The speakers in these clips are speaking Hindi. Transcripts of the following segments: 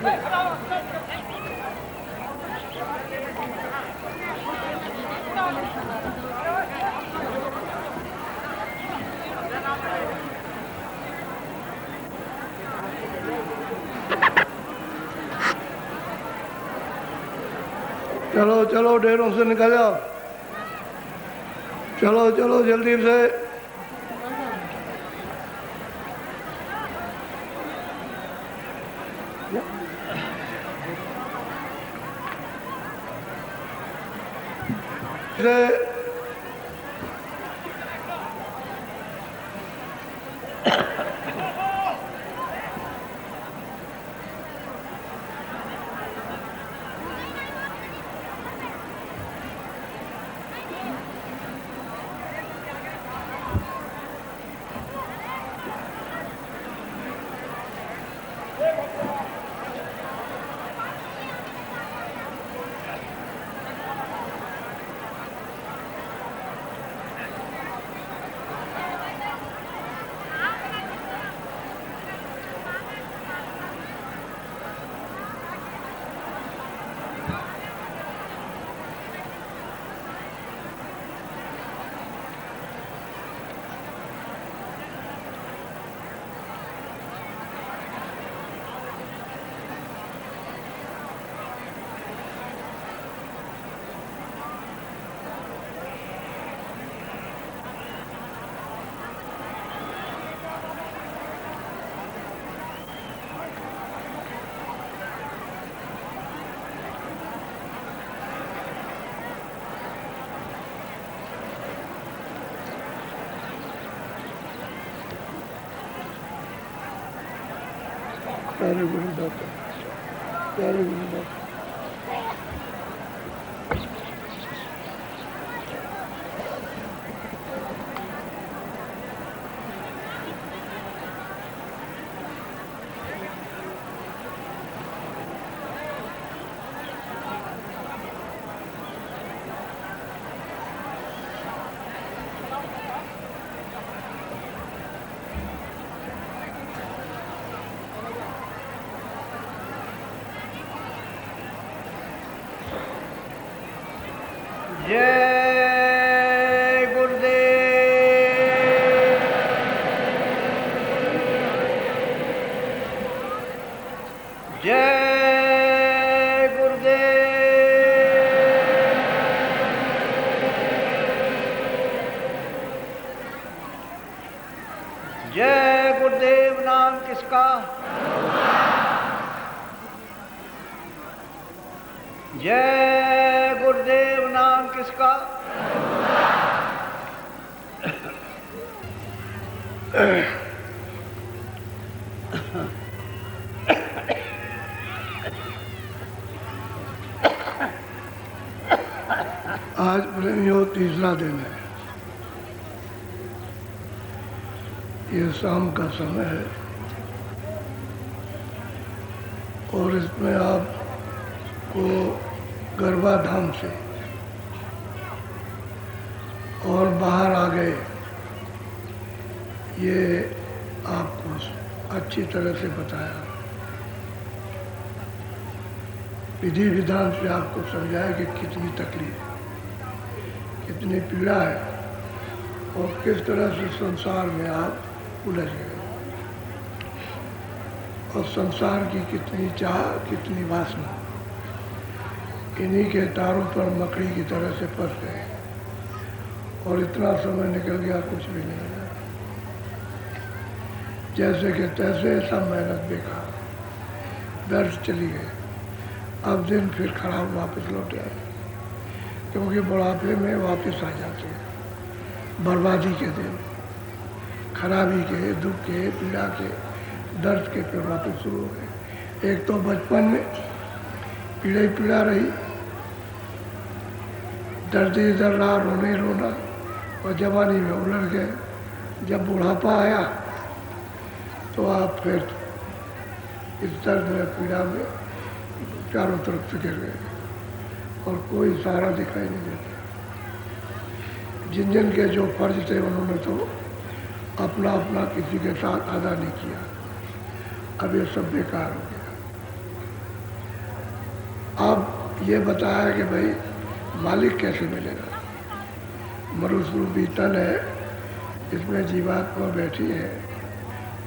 चलो चलो डेरों से निकल जाओ, चलो चलो जल्दी से। प्यारे गुरुदाता, प्यारे गुरुदाता। जय गुरुदेव, जय गुरुदेव। जय गुरुदेव नाम किसका? जय गुरुदेव नाम किसका? आज प्रेमियों तीसरा दिन है। ये शाम का समय है और इसमें आपको गरबा धाम से और बाहर आ गए, ये आपको अच्छी तरह से बताया, विधि विधान से आपको समझाया कि कितनी तकलीफ, कितनी पीड़ा है और किस तरह से संसार में आप उलझ गए और संसार की कितनी चाह, कितनी वासना इन्हीं के तारों पर मकड़ी की तरह से फंस गए और इतना समय निकल गया कुछ भी नहीं है। जैसे कि तैसे सब मेहनत बेकार, व्यर्थ चली गई। अब दिन फिर खराब वापस लौटे आए, क्योंकि बुढ़ापे में वापस आ जाते हैं बर्बादी के दिन, खराबी के, दुख के, पीड़ा के, दर्द के फिर वापस शुरू हो गए। एक तो बचपन में पीड़ा ही पीड़ा रही, दर्द ही दर्द रहा, रोने ही रोना, और जवानी में उलझ गए। जब बुढ़ापा आया तो आप फिर इस दर्द में, पीड़ा में चारों तरफ से गिर गए और कोई सहारा दिखाई नहीं देता। जिन जिन के जो फर्ज थे उन्होंने तो अपना अपना किसी के साथ अदा नहीं किया। अब ये सब बेकार हो गया। अब ये बताया कि भाई मालिक कैसे मिलेगा। मनुष्य रूपी तन है, इसमें जीवात्मा बैठी है।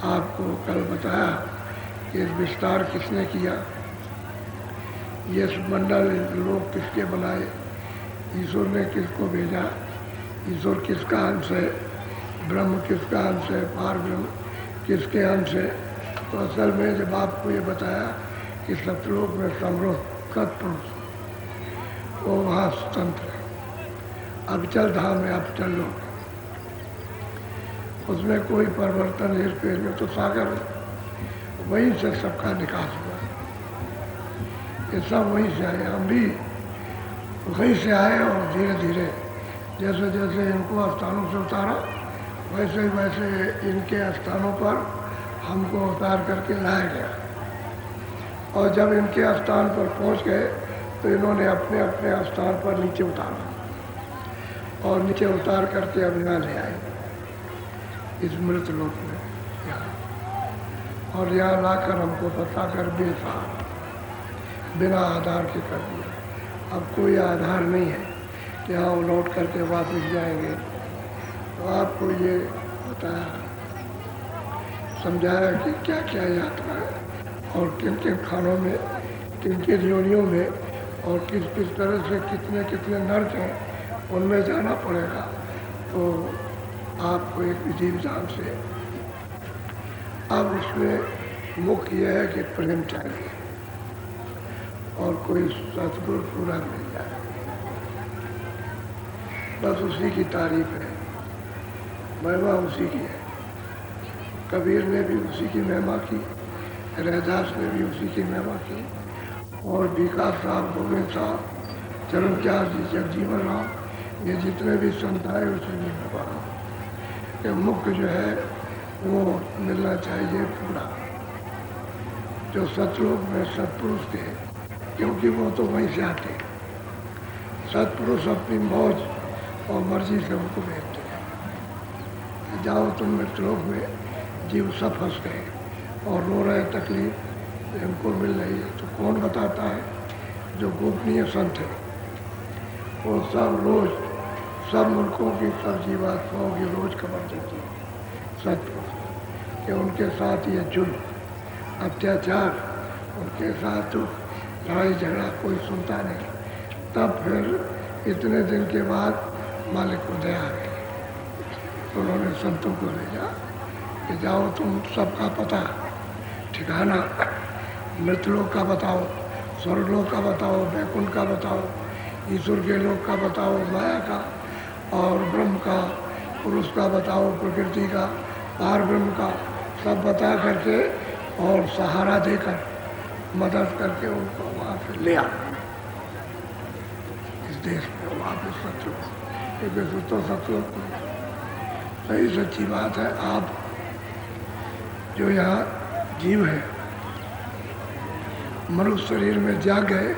आपको कल बताया कि इस विस्तार किसने किया, ये मंडल लोग किसके बनाए, ईश्वर ने किसको भेजा, ईश्वर किसका अंश है, ब्रह्म किसका अंश है, पार ब्रह्म किसके अंश है। तो असल में जब आपको ये बताया कि सतलोक में समरोह सत्पुरुष, वो वहाँ तंत्र है। अविचल धाम है, अविचल लोक, उसमें कोई परिवर्तन हेरफेर में तो सागर वहीं से सबका निकास हुआ। ये सब वहीं से आए, हम भी वहीं से आए और धीरे धीरे जैसे जैसे इनको स्थानों से उतारा वैसे वैसे इनके स्थानों पर हमको उतार करके लाया गया। और जब इनके स्थान पर पहुंच गए तो इन्होंने अपने अपने स्थान पर नीचे उतारा और नीचे उतार करके अब यहाँ ले आए इस मृत लोक में यहाँ। और यहाँ लाकर हमको बताकर बेसहारा बिना आधार के कर दिया। अब कोई आधार नहीं है कि हाँ लौट करके वापस जाएंगे। तो आपको ये बताया, समझाया कि क्या क्या यात्रा है और किन किन खानों में, किन किन योनियों में और किस किस तरह से कितने कितने नर्क हैं उनमें जाना पड़ेगा। तो आपको एक विधि विधान से अब उसमें मुख्य यह है कि प्रेम चाहिए और कोई सतगुरु पूरा मिल जाए, बस उसी की तारीफ है, महिमा उसी की है। कबीर ने भी उसी की महिमा की, रैदास ने भी उसी की महिमा की, और विकास साहब, गोविंद साहब, चरणचार जी, जगजीवन राम, ये जितने भी संत आए उसी की महिमा कि मुख्य जो है वो मिलना चाहिए पूरा, जो सतलोक में सत्पुरुष थे, क्योंकि वो तो वहीं से आते हैं। सत्पुरुष अपनी मौज और मर्जी से उनको भेजते हैं, जाओ तुम मृतलोक में। जीव सब फंस गए और रो रहे, तकलीफ इनको मिल रही है। तो कौन बताता है? जो गोपनीय संत है, वो सब रोज सब मुल्कों की, सब जीवात्माओं की रोज खबर देती है सत्पुरुष कि उनके साथ ये जुल्म, अत्याचार, उनके साथ तो लड़ाई झगड़ा कोई सुनता नहीं। तब फिर इतने दिन के बाद मालिक को दया आ गई, तो उन्होंने संतों को भेजा कि जाओ तुम सबका पता ठिकाना, मृतलोक का बताओ, स्वर्गलोक का बताओ, वैकुंठ का बताओ, ईश्वर के लोक का बताओ, माया का और ब्रह्म का, पुरुष का बताओ, प्रकृति का, पार ब्रह्म का, सब बता करके और सहारा देकर मदद करके उनको वहाँ से ले आ इस देश में वापस सतलोक। एक तो सतलोक सही सच्ची बात है। आप जो यहाँ जीव है मनुष्य शरीर में जा गए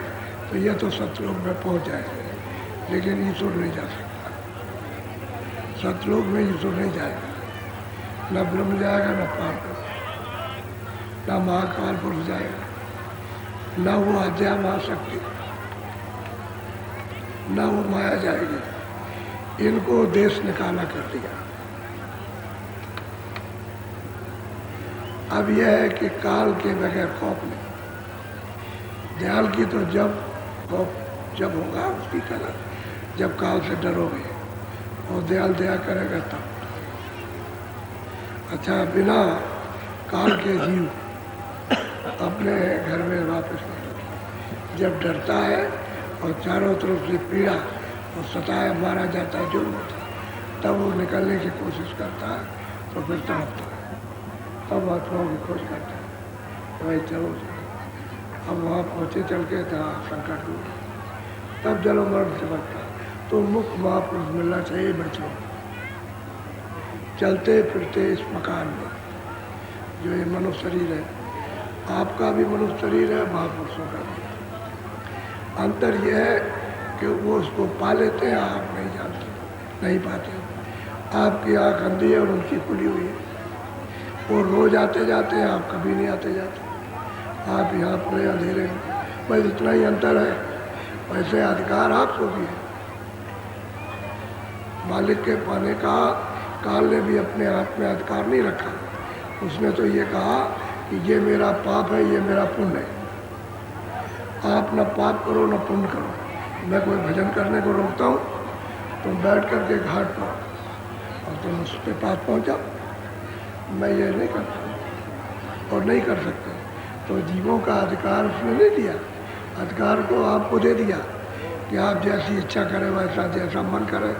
तो यह तो सतलोक में पहुँच जाएंगे, लेकिन ईश्वर नहीं जा सकता। सतलोक में ईश्वर नहीं जाएगा, न ब्रह्म जाएगा, न पार ब्रह्म, न महाकाल पुरुष जाएगा, न वो अध्या महाशक्ति, न वो माया जाएगी। इनको देश निकाला कर दिया। अब यह है कि काल के बगैर खौफ नहीं। दयाल की तो जब होगा उसकी कला, जब काल से डरोगे और दयाल दया करेगा तब। अच्छा, बिना काल के जीव अपने घर में वापस नहीं लौटता। जब डरता है और चारों तरफ से पीड़ा और सताया, मारा जाता है, जुल्म होता है, तब वो निकलने की कोशिश करता है, तो फिर तड़पता है, तब आत्माओं की खोज करता है। भाई चलो अब वहाँ पहुँचे चल के जहाँ संकट दूर, तब जलो मरण से बचता। तो मुख्य महापुरुष मिलना चाहिए बच्चों, चलते फिरते इस मकान में। जो ये मनुष्य शरीर है, आपका भी मनुष्य शरीर है, महापुरुषों का भी। अंतर यह है कि वो उसको पा लेते हैं, आप नहीं जानते, नहीं पाते। आपकी आँख अंधी है और उनकी खुली हुई है। वो रोज आते जाते हैं, आप कभी नहीं आते जाते। आप यहाँ पड़े अंधेरे में, बस इतना ही अंतर है। वैसे अधिकार आपको भी है। मालिक के पाने का काल ने भी अपने हाथ में अधिकार नहीं रखा। उसने तो ये कहा कि ये मेरा पाप है, ये मेरा पुण्य है। आप न पाप करो न पुण्य करो। मैं कोई भजन करने को रोकता हूँ, तुम बैठ करके घाट पर और तुम उसके पास पहुँचा, मैं ये नहीं करता और नहीं कर सकते। तो जीवों का अधिकार उसने नहीं दिया, अधिकार को आपको दे दिया कि आप जैसी इच्छा करें वैसा, जैसा मन करे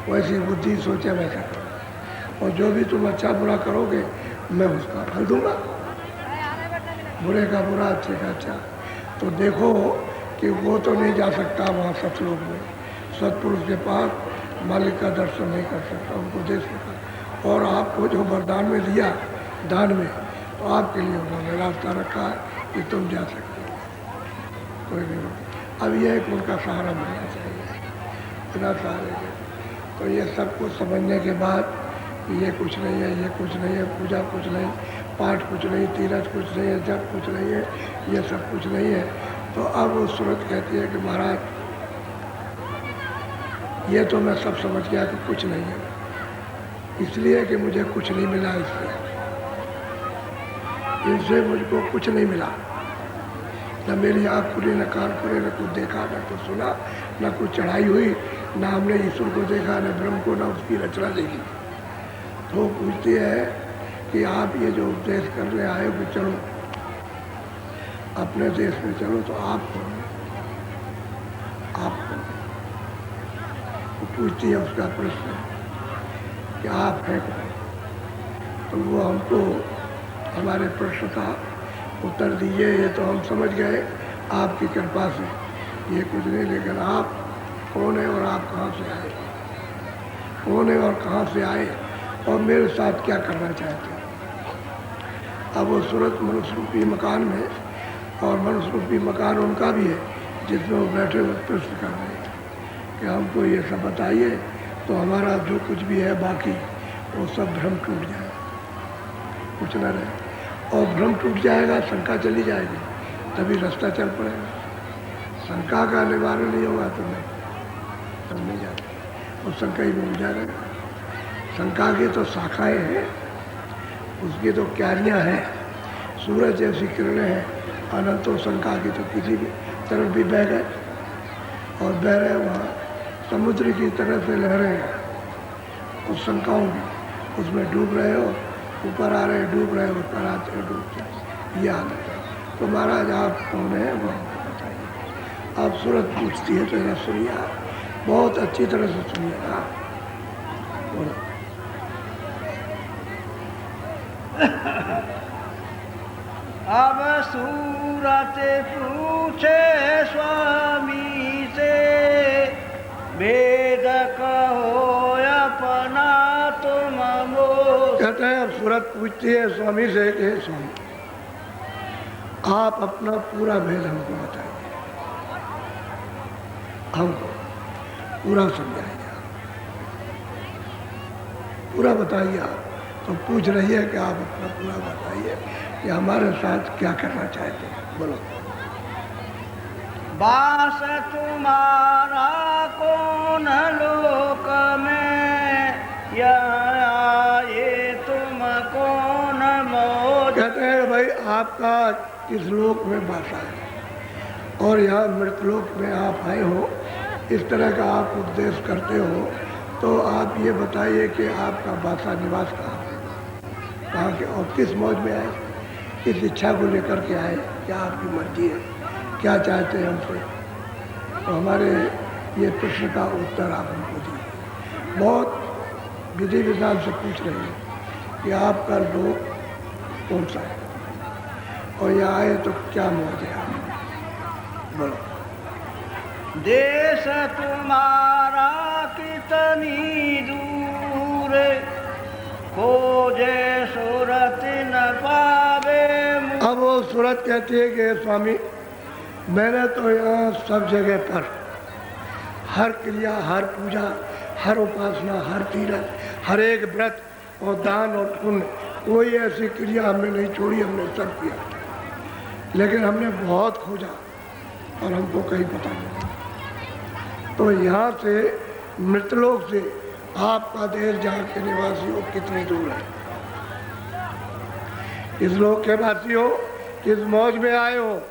वैसी बुद्धि सोचे वैसा करो। और जो भी तुम अच्छा बुरा करोगे मैं उसका फल दूंगा, बुरे का बुरा, अच्छे का अच्छा। तो देखो कि वो तो नहीं जा सकता वहाँ सतलोक में, सतपुरुष के पास मालिक का दर्शन नहीं कर सकता, उनको देख सकता। और आपको जो वरदान में दिया दान में, तो आपके लिए उन्होंने रास्ता रखा है कि तुम जा सकते हो, कोई नहीं रोक। अब यह एक उनका सहारा मिलना चाहिए, बिना सहारे के। तो ये सब कुछ समझने के बाद ये कुछ नहीं है, ये कुछ नहीं है, पूजा कुछ नहीं, पाठ कुछ नहीं, तीरथ कुछ नहीं है, जप कुछ नहीं है, ये सब कुछ नहीं है। तो अब वो सूरत कहती है कि महाराज ये तो मैं सब समझ गया कि कुछ नहीं है, इसलिए कि मुझे कुछ नहीं मिला, इससे मुझको कुछ नहीं मिला। न मेरी आँख खुली, न कान खुले, न कुछ देखा, न कुछ सुना, न कुछ चढ़ाई हुई, न हमने ईश्वर को देखा, न ब्रह्म को, न उसकी रचना देखी। तो पूछती है कि आप ये जो उपदेश करने आए हो कि चलो अपने देश में चलो, तो आप कौन? आप कौन? वो पूछती है उसका प्रश्न कि आप हैं कौन? तो वो हमको हमारे प्रश्न का उत्तर दिए। ये तो हम समझ गए आपकी कृपा से, ये कुछ नहीं, लेकिन आप कौन है और आप कहाँ से आए? कौन है और कहाँ से आए और मेरे साथ क्या करना चाहते हैं? अब वो सूरत मनुष्य रूपी मकान में, और मनुष्य रूपी मकान उनका भी है जिसमें वो बैठे हुए प्रश्न कर रहे हैं कि हमको ये सब बताइए, तो हमारा जो कुछ भी है बाकी वो सब भ्रम टूट जाए, कुछ न रहे। और भ्रम टूट जाएगा, शंका चली जाएगी, तभी रास्ता चल पड़ेगा। शंका का निवारण नहीं होगा तो नहीं, तब नहीं जाते, और शंका ही में जाएगा। शंका की तो शाखाएँ हैं, उसकी तो क्यारियाँ हैं, सूरज जैसी किरणें हैं, अनंतो शंका की तो किसी भी तरफ भी बह गए और बह रहे वहाँ समुद्र की तरह से लहरें हैं, उस शंकाओं की, उसमें डूब रहे हो, ऊपर आ रहे डूब रहे, ऊपर आते हैं डूब जाए, ये हालत है। तो महाराज आप कौन है वो हमको बताइए। आप सूरत पूछती है तो यह सुनिए, बहुत अच्छी तरह से सुनिएगा। बोलो। अब सूरत पूछे स्वामी से, वेद कहो अपना तुम मोह। कहते हैं अब सूरत पूछती है स्वामी से कि स्वामी आप अपना पूरा भेद हमको बताइए, हमको पूरा समझाइए, पूरा बताइए। आप तो पूछ रही है कि आप अपना पूरा बताइए कि हमारे साथ क्या करना चाहते हैं, बोलो। वास तुम्हारा कौन लोक में, ये तुम कौन मोह। कहते हैं भाई आपका किस लोक में वासा है और यहाँ मृतलोक में आप आए हो, इस तरह का आप उपदेश करते हो, तो आप ये बताइए कि आपका वासा निवास कहाँ के और किस मौज में आए, किस इच्छा को लेकर के आए, क्या आपकी मर्जी है, क्या चाहते हैं हमसे। तो हमारे ये प्रश्न का उत्तर आप हमको दीजिए। बहुत विधि विधान से पूछ रहे हैं कि आपका लोक कौन सा है और यहाँ आए तो क्या मौज है, बोलो। देश तुम्हारा कितनी दूर, खोजे सूरत न पावे। अब वो सूरत कहती है कि स्वामी मैंने तो यहाँ सब जगह पर हर क्रिया, हर पूजा, हर उपासना, हर तीरथ, हर एक व्रत और दान और पुण्य, कोई ऐसी क्रिया हमने नहीं छोड़ी, हमने सब किया। लेकिन हमने बहुत खोजा और हमको कहीं पता नहीं। तो यहाँ से मृतलोक से आपका देश जहाँ के निवासियों कितनी दूर है? इस लोक के वासियों किस मौज में आए हो,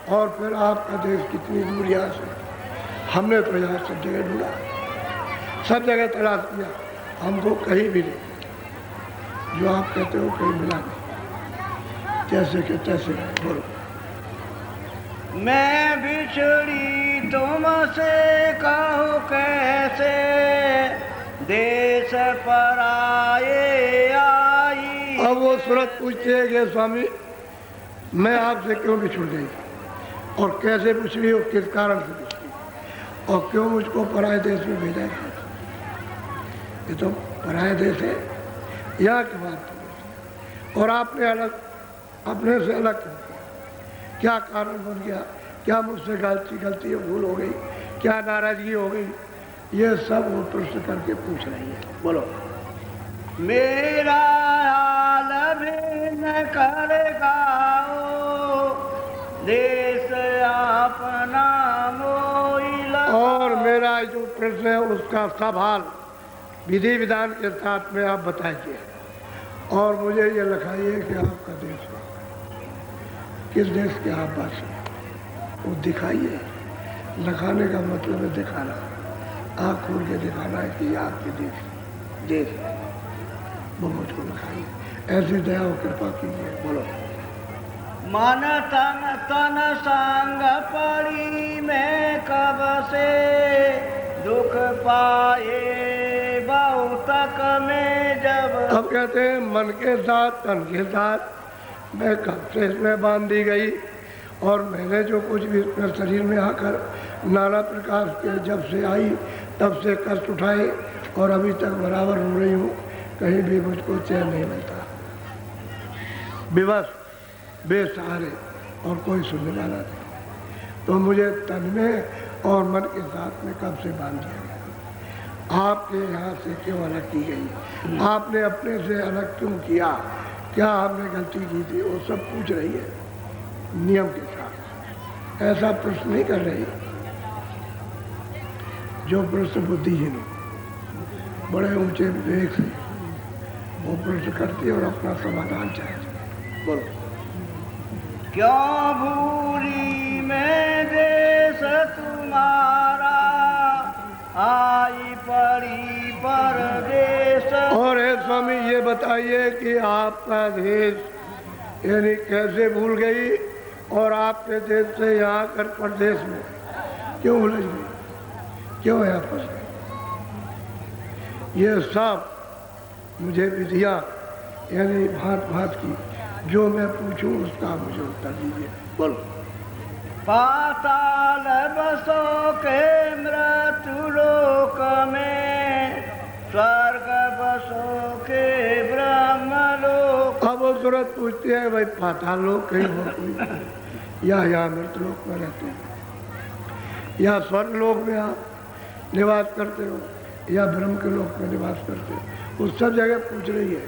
और फिर आपका देश कितनी दूर यहाँ से? हमने तो यहाँ सब जगह ढूंढा, सब जगह तलाश किया, हमको कहीं भी नहीं। जो आप कहते हो कहीं मिला नहीं, जैसे कि तैसे। बोलो। मैं बिछड़ी तुमसे कहूँ कैसे, देश पराये आई। अब वो सूरत पूछते हैं कि स्वामी मैं आपसे क्यों बिछुड़ गई, और कैसे बिछड़ी और किस कारण से बिछड़ी, और क्यों मुझको पराये देश में भेजा गया? ये तो पराये देश है, यहाँ की बात है। और आपने अलग, अपने से अलग क्यों किया? क्या कारण बन गया? क्या मुझसे गलती भूल हो गई? क्या नाराजगी हो गई? ये सब वो प्रश्न करके पूछ रही है। बोलो। मेरा हाल भिन्न करेगा देश अपना मोइला। और मेरा जो प्रश्न है उसका सवाल विधि विधान के साथ में आप बताइए, और मुझे ये लिखाइए कि आपका देश किस देश के आप वासी, वो दिखाइए। लिखाने का मतलब है दिखाना, आँख खोल के दिखाना है कि आपके देश है, वो मुझको लिखाइए। ऐसी दया और कृपा कीजिए। बोलो। मन तन तन संग पड़ी मैं कब से, दुख पाए बहुतक में जब। अब कहते हैं मन के साथ तन के साथ मैं कब से इसमें बांध दी गई, और मैंने जो कुछ भी अपने शरीर में आकर नाना प्रकार के जब से आई तब से कष्ट उठाए, और अभी तक बराबर हो रही हूँ, कहीं भी मुझको चैन नहीं मिलता। विवश बेसहारे और कोई सुनने वाला नहीं, तो मुझे तन में और मन के साथ में कब से बांध दिया गया। आपके यहाँ से क्यों अलग की गई? आपने अपने से अलग क्यों किया? क्या हमने गलती की थी? वो सब पूछ रही है नियम के साथ। ऐसा प्रश्न नहीं कर रही जो प्रश्न बुद्धिहीन हो, बड़े ऊंचे विवेक से वो प्रश्न करती है और अपना समाधान चाहती। बोलो। क्यों भूली मैं देश तुम्हारा, आई पड़ी परदेश। और हे स्वामी ये बताइए कि आपका देश यानी कैसे भूल गई, और आपके देश से यहाँ कर परदेश में क्यों उलझ गई, क्यों यहाँ फंस गई? ये सब मुझे विधियाँ यानी भांत भांत की जो मैं पूछूं उसका मुझे उत्तर दीजिए। बोलो। पाताल बसो के मृत्यु लोक में, स्वर्ग बसो के ब्रह्म लोक। अब वो सूरत पूछती है भाई पाताल लोक कहीं हो कोई, या यहाँ मृत्यु लोक में रहते हैं, या स्वर्ग लोक में आप निवास करते हो, या ब्रह्म के लोक में निवास करते हो? उस सब जगह पूछ रही है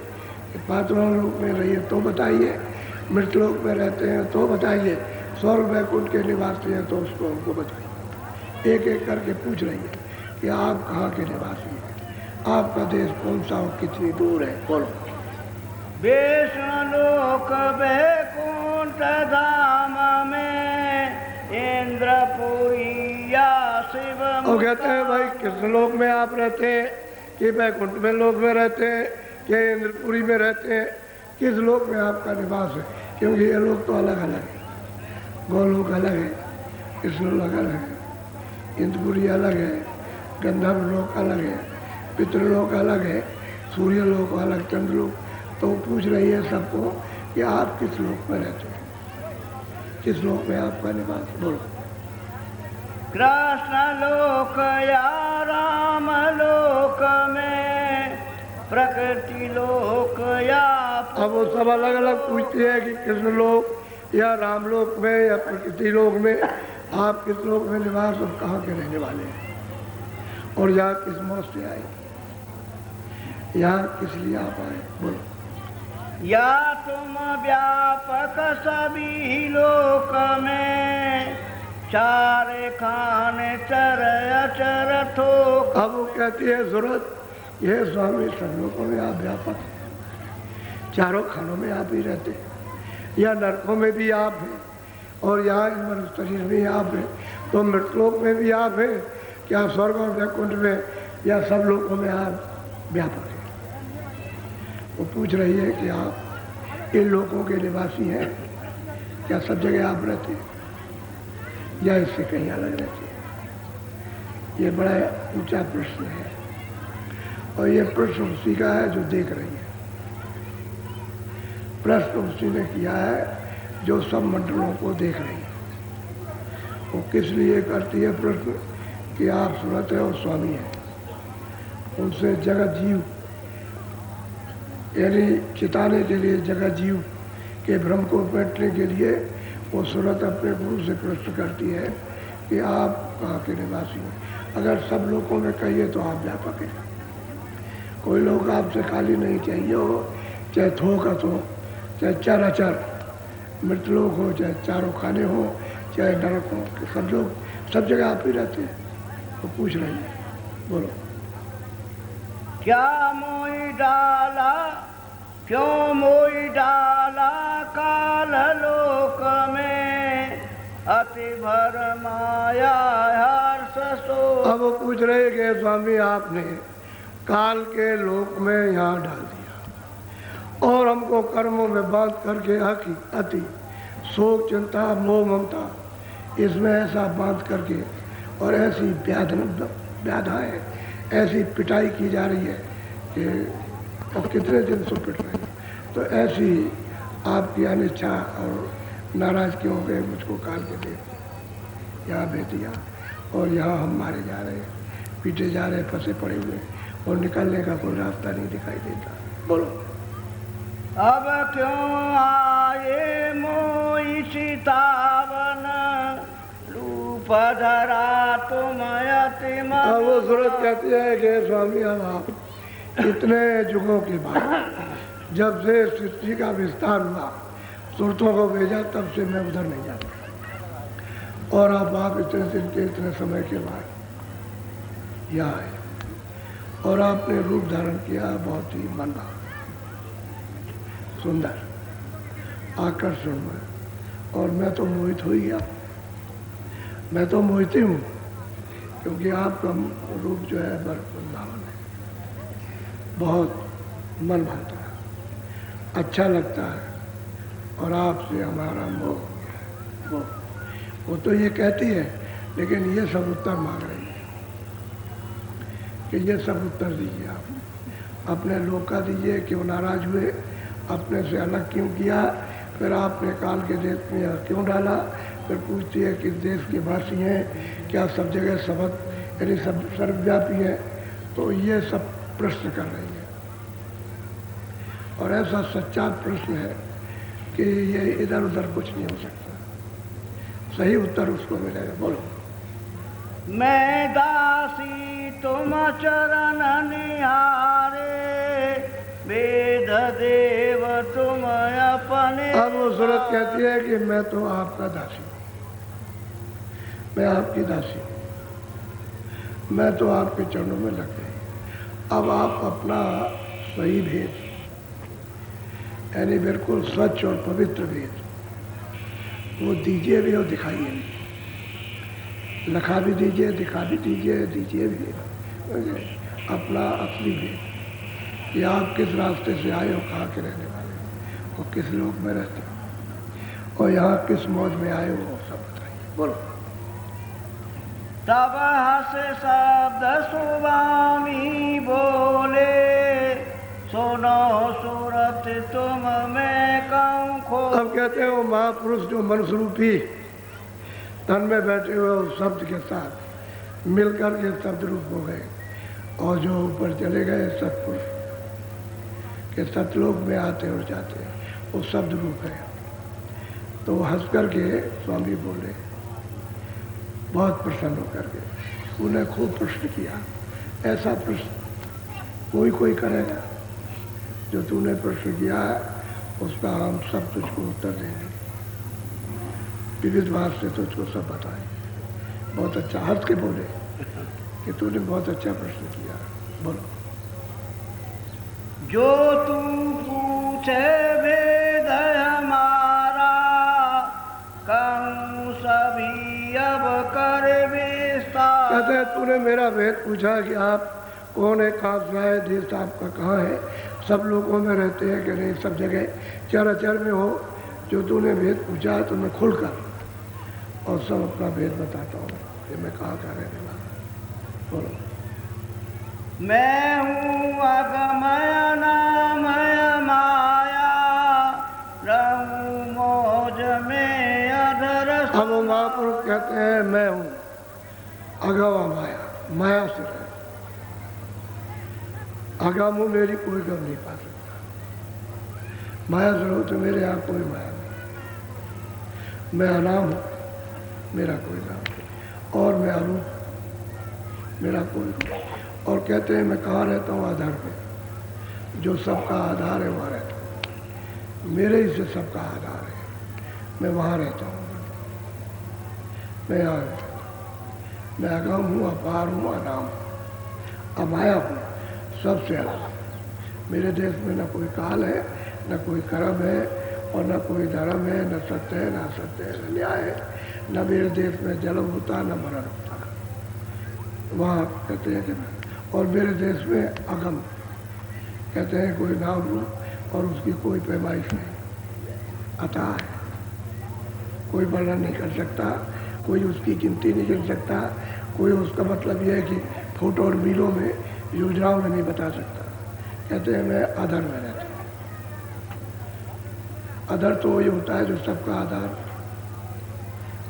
कि पाताल लोक में रहिए तो बताइए, मृत्यु लोक में रहते हैं तो बताइए, स्वर्ग वैकुंठ के निवासी हैं तो उसको हमको बताइए। एक एक करके पूछ रही है कि आप कहाँ के निवासी हैं, आपका देश कौन सा और कितनी दूर है। बोलो। विष्णु लोक वैकुंठ धाम में, इंद्रपुरी या शिव। और कहते हैं भाई किस लोक में आप रहते हैं, कि वैकुंठ में लोक में रहते हैं, कि इंद्रपुरी में रहते हैं, किस लोक में आपका निवास है? क्योंकि ये लोग तो अलग अलग है, गोलोक अलग है, कृष्णलोक अलग है, इंद्रपुरी अलग है, गंधर्व लोक अलग है, पितृलोक अलग है, सूर्यलोक अलग, चंद्रलोक। तो पूछ रही है सबको कि आप किस लोक में रहते हैं, किस लोक में आपका निवास। बोलो। कृष्ण लोक या राम लोक में, प्रकृति लोक या। अब वो सब अलग अलग पूछती है कि कृष्ण लोक या राम लोक में या प्रकृति लोक में आप किस लोक में निवास और कहाँ के रहने वाले हैं, और यहाँ किस मौत से आए, यहाँ किस लिए आप आए। बोलो। या तुम व्यापक सभी लोक में, चारे खाने चर अचर थोक। अब वो कहती है जरूरत ये स्वामी सब लोगों में आप व्यापक हैं, चारों खानों में आप ही रहते हैं, या नरकों में भी आप हैं और यहाँ इस मनुष्य शरीर में भी आप हैं, तो मृतलोक में भी आप हैं, क्या स्वर्ग और वैकुंठ में या सब लोगों में आप व्यापक हैं। वो पूछ रही है कि आप इन लोगों के निवासी हैं, क्या सब जगह आप रहते हैं या इससे कहीं अलग रहते हैं। ये बड़ा ऊंचा प्रश्न है और ये प्रश्न उसी का है जो देख रही है। प्रश्न उसी ने किया है जो सब मंडलों को देख रही है। वो किस लिए करती है प्रश्न कि आप सूरत है और स्वामी है। उनसे जगत जीव यानी चिताने के लिए जगत जीव के भ्रम को बैठने के लिए वो सूरत अपने गुरु से प्रश्न करती है कि आप कहाँ के निवासी हैं। अगर सब लोगों में कहिए तो आप व्यापक हैं। कोई लोग आपसे खाली नहीं चाहिए हो, चाहे थोकत हो, चाहे चर अचर मृतलोक हो, चाहे चारों खाने हो, चाहे नरक हो, कि सब लोग सब जगह आप ही रहते हैं। वो पूछ रही है, बोलो। क्या मोई डाला, क्यों मोई डाला काल लोक में, अति भर माया हर्ष सो। अब वो पूछ रहे कि स्वामी आपने काल के लोक में यहाँ डाल दिया और हमको कर्मों में बांध करके अति शोक चिंता मोह ममता इसमें ऐसा बांध करके और ऐसी व्याधाएं ऐसी पिटाई की जा रही है कि अब कितने दिन से पिट रही है। तो ऐसी आपकी अनिच्छा और नाराज क्यों हो गए मुझको काल के देव यहाँ भेज दिया और यहाँ हम मारे जा रहे हैं, पीटे जा रहे हैं, फंसे पड़े हुए और निकलने का कोई रास्ता नहीं दिखाई देता। बोलो। अब क्यों आए मोई चितावन, रूप धरा तुम अति मन। वो सूरत कहती है कि स्वामी अब आप इतने युगों के बाद जब से सृष्टि का विस्तार हुआ सूरतों को भेजा तब से मैं उधर नहीं जाता और अब आप इतने दिन के इतने समय के बाद यहाँ आए और आपने रूप धारण किया बहुत ही मनभावन सुंदर आकर्षण और मैं तो मोहित हो ही गया। मैं तो मोहित ही हूँ क्योंकि आपका रूप जो है मनभावन है, बहुत मन भाता है, अच्छा लगता है और आपसे हमारा मोह हो गया है। वो तो ये कहती है लेकिन ये सब उत्तर मांग रही है कि ये सब उत्तर दीजिए आप अपने लोग का दीजिए। क्यों नाराज हुए, अपने से अलग क्यों किया, फिर आपने काल के देश में यहाँ क्यों डाला। फिर पूछती है कि देश के वासी हैं, क्या सब जगह सबक यानी सब सर्वव्यापी है। तो ये सब प्रश्न कर रही है और ऐसा सच्चा प्रश्न है कि ये इधर उधर कुछ नहीं हो सकता, सही उत्तर उसको मिलेगा। बोलो। मैं दासी तुम चरण निहारे, वेद देव तुम अपने। अब वो सूरत कहती है कि मैं तो आपका दासी हूँ, मैं आपकी दासी हूँ, मैं तो आपके चरणों में लग गई। अब आप अपना सही भेद यानी बिल्कुल सच और पवित्र भेद वो दीजिए भी और दिखाइए भी, लिखा भी दीजिए, दिखा भी दीजिए, दीजिए भी अपना असली भेद कि आप किस रास्ते से आए हो, कहाँ के रहने वाले हो और किस लोक में रहते हो और यहाँ किस मौज में आए हो, सब बताइए। बोलो। तब हस शब्द सुवामी बोले, सुनो सूरत तुम मैं कहूँ खो। अब कहते हो महापुरुष जो मनस्वरूपी तन में बैठे हुए उस शब्द के साथ मिलकर के शब्द रूप हो गए और जो ऊपर चले गए सतपुरुष के सतलोक में आते और जाते वो शब्द रूप है। तो हंस करके स्वामी बोले, बहुत प्रसन्न होकर के उन्हें खूब प्रश्न किया। ऐसा प्रश्न कोई करेगा जो तूने प्रश्न किया है उसका हम सब तुझको उत्तर देंगे, विविध भाव से तुझको सब बताएंगे। बहुत अच्छा हंस के बोले कि तूने बहुत अच्छा प्रश्न किया। बोलो। जो तू पूछे भेद हमारा, कहूँ सभी अब कर विस्तार। कहते हैं तूने मेरा भेद पूछा कि आप कौन है, कहाँ से आए, देश आपका कहाँ है, सब लोगों में रहते हैं कि नहीं, सब जगह चराचर में हो। जो तूने भेद पूछा है तो मैं खुलकर और सब अपना भेद बताता हूँ कि मैं कहाँ का रहने वाला। बोलो। मैं हूँ अगमय नामय माया, रहूं मौज में अधर। अब महापुरुष कहते हैं मैं हूँ अगवा माया, माया से रहे। अगम हूँ, मेरी कोई गम नहीं पा सकता। माया से रहो तो मेरे यहाँ कोई माया नहीं। मैं अनाम हूँ, मेरा कोई नाम नहीं। और मैं अरूप, मेरा कोई रूप। और कहते हैं मैं कहाँ रहता हूँ, आधार पे। जो सबका आधार है वहाँ रहता हूँ। मेरे ही से सबका आधार है, मैं वहाँ रहता हूँ। मैं यहाँ रहता हूँ। मैं अगम हूँ, अपार हूँ, अनाम हूँ, अमाया हूँ, सबसे अलग। मेरे देश में न कोई काल है, न कोई कर्म है, और न कोई धर्म है, न सत्य है, न असत्य है, न न्याय है। न मेरे देश में जन्म होता, न मरण होता। वहाँ कहते हैं कि और मेरे देश में अगम, कहते हैं कोई नाम रूप और उसकी कोई पैमाइश नहीं, अतः है। कोई वर्णन नहीं कर सकता, कोई उसकी गिनती नहीं कर सकता, कोई उसका मतलब यह है कि फोटो और मीलों में योजनाओं में नहीं बता सकता। कहते हैं मैं अधर में रहता हूँ। अधर तो वही होता है जो सबका आधार,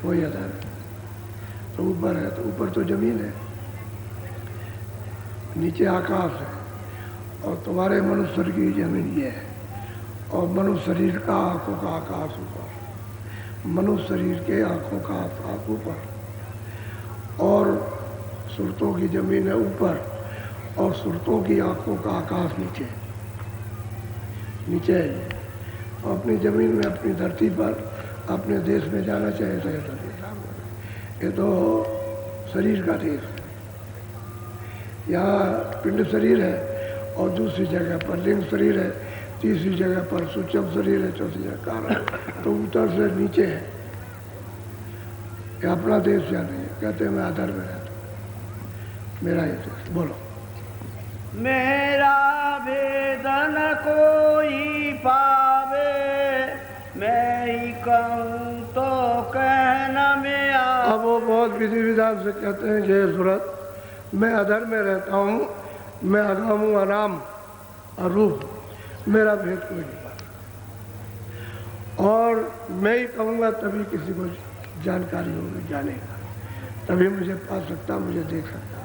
वही अधर है। तो ऊपर है, तो ऊपर तो जमीन है, नीचे आकाश है, और तुम्हारे मनुष्य शरीर की जमीन ये है, और मनुष्य शरीर का आंखों का आकाश ऊपर, मनुष्य शरीर के आंखों का आकाश ऊपर, और सुरतों की जमीन है ऊपर, और सुरतों की आंखों का आकाश नीचे। नीचे है। तो अपनी जमीन में, अपनी धरती पर, अपने देश में जाना चाहिए तो ये तो शरीर का देश है। यहाँ पिंड शरीर है, और दूसरी जगह पर लिंग शरीर है, तीसरी जगह पर सूक्ष्म शरीर है, चौथी जगह कारण। तो उत्तर से नीचे है। ये अपना देश या नहीं है। कहते हैं मैं आधार में रहता हूँ, मेरा ये देश। बोलो। मेरा भेदन कोई पावे, मैं ही कहूँ तो कहना में आवे। अब वो बहुत विधि विधान से कहते हैं कि सूरत मैं अधर में रहता हूँ, मैं अगम हूँ, अनाम, अरूप, मेरा भेद कोई नहीं पाता। और मैं ही कहूँगा तभी किसी को जानकारी होगी, जानेगा, तभी मुझे पा सकता, मुझे देख सकता,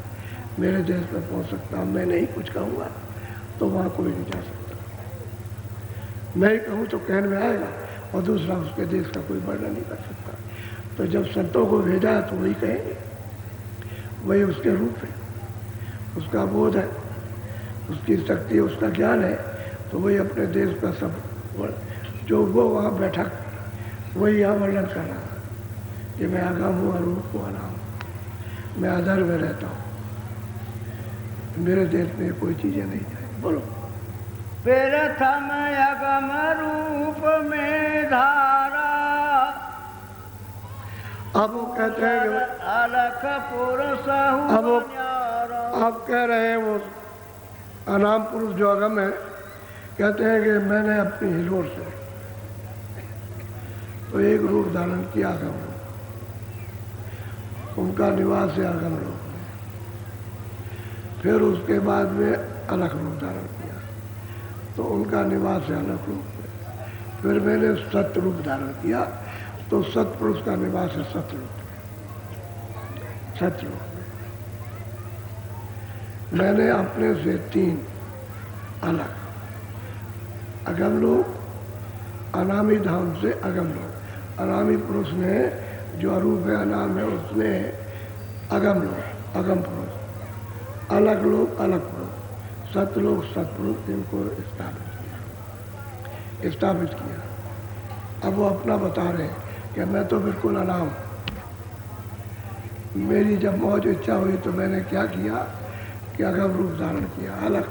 मेरे देश में पहुँच सकता। मैं नहीं कुछ कहूँगा तो वहाँ कोई नहीं जा सकता। मैं ही कहूँ तो कहने में आएगा, और दूसरा उसके देश का कोई वर्णन नहीं कर सकता। तो जब संतों को भेजा है तो वही कहेंगे, वही उसके रूप है, उसका बोध है, उसकी शक्ति, उसका ज्ञान है। तो वही अपने देश का सब जो वो वहाँ बैठा वही यहाँ वर्णन कर रहा है कि मैं अगम हूँ, अरूप हूँ, अनाम हूँ, मैं अधर में रहता हूँ, मेरे देश में कोई चीज़ें नहीं जाए। बोलो। प्रथम अगम रूप में धारा, अब वो कहते हैं कि अलख पुरुष अब वो आप कह रहे हैं वो अनाम पुरुष जो अगम है, कहते हैं कि मैंने अपनी हिलोर से तो एक रूप धारण किया अगम लोग, उनका निवास है अगम लोग में। फिर उसके बाद में अलग रूप धारण किया तो उनका निवास है अलग रूप में। फिर मैंने सत्य रूप धारण किया तो सतपुरुष का निवास है सतरूप, सतरूप में। मैंने अपने से तीन अलग अगम लोग, अनामी धाम से अगम लोग। अनामी पुरुष ने जो अरूप है, अनाम है, उसने अगम लोग, अगम पुरुष, अलग लोग, अलग पुरुष, सतलोक, सतपुरुष, इनको स्थापित किया। स्थापित किया। अब वो अपना बता रहे हैं कि मैं तो बिल्कुल अनाम, मेरी जब मौज इच्छा हुई तो मैंने क्या किया कि अगम रूप धारण किया, अलग,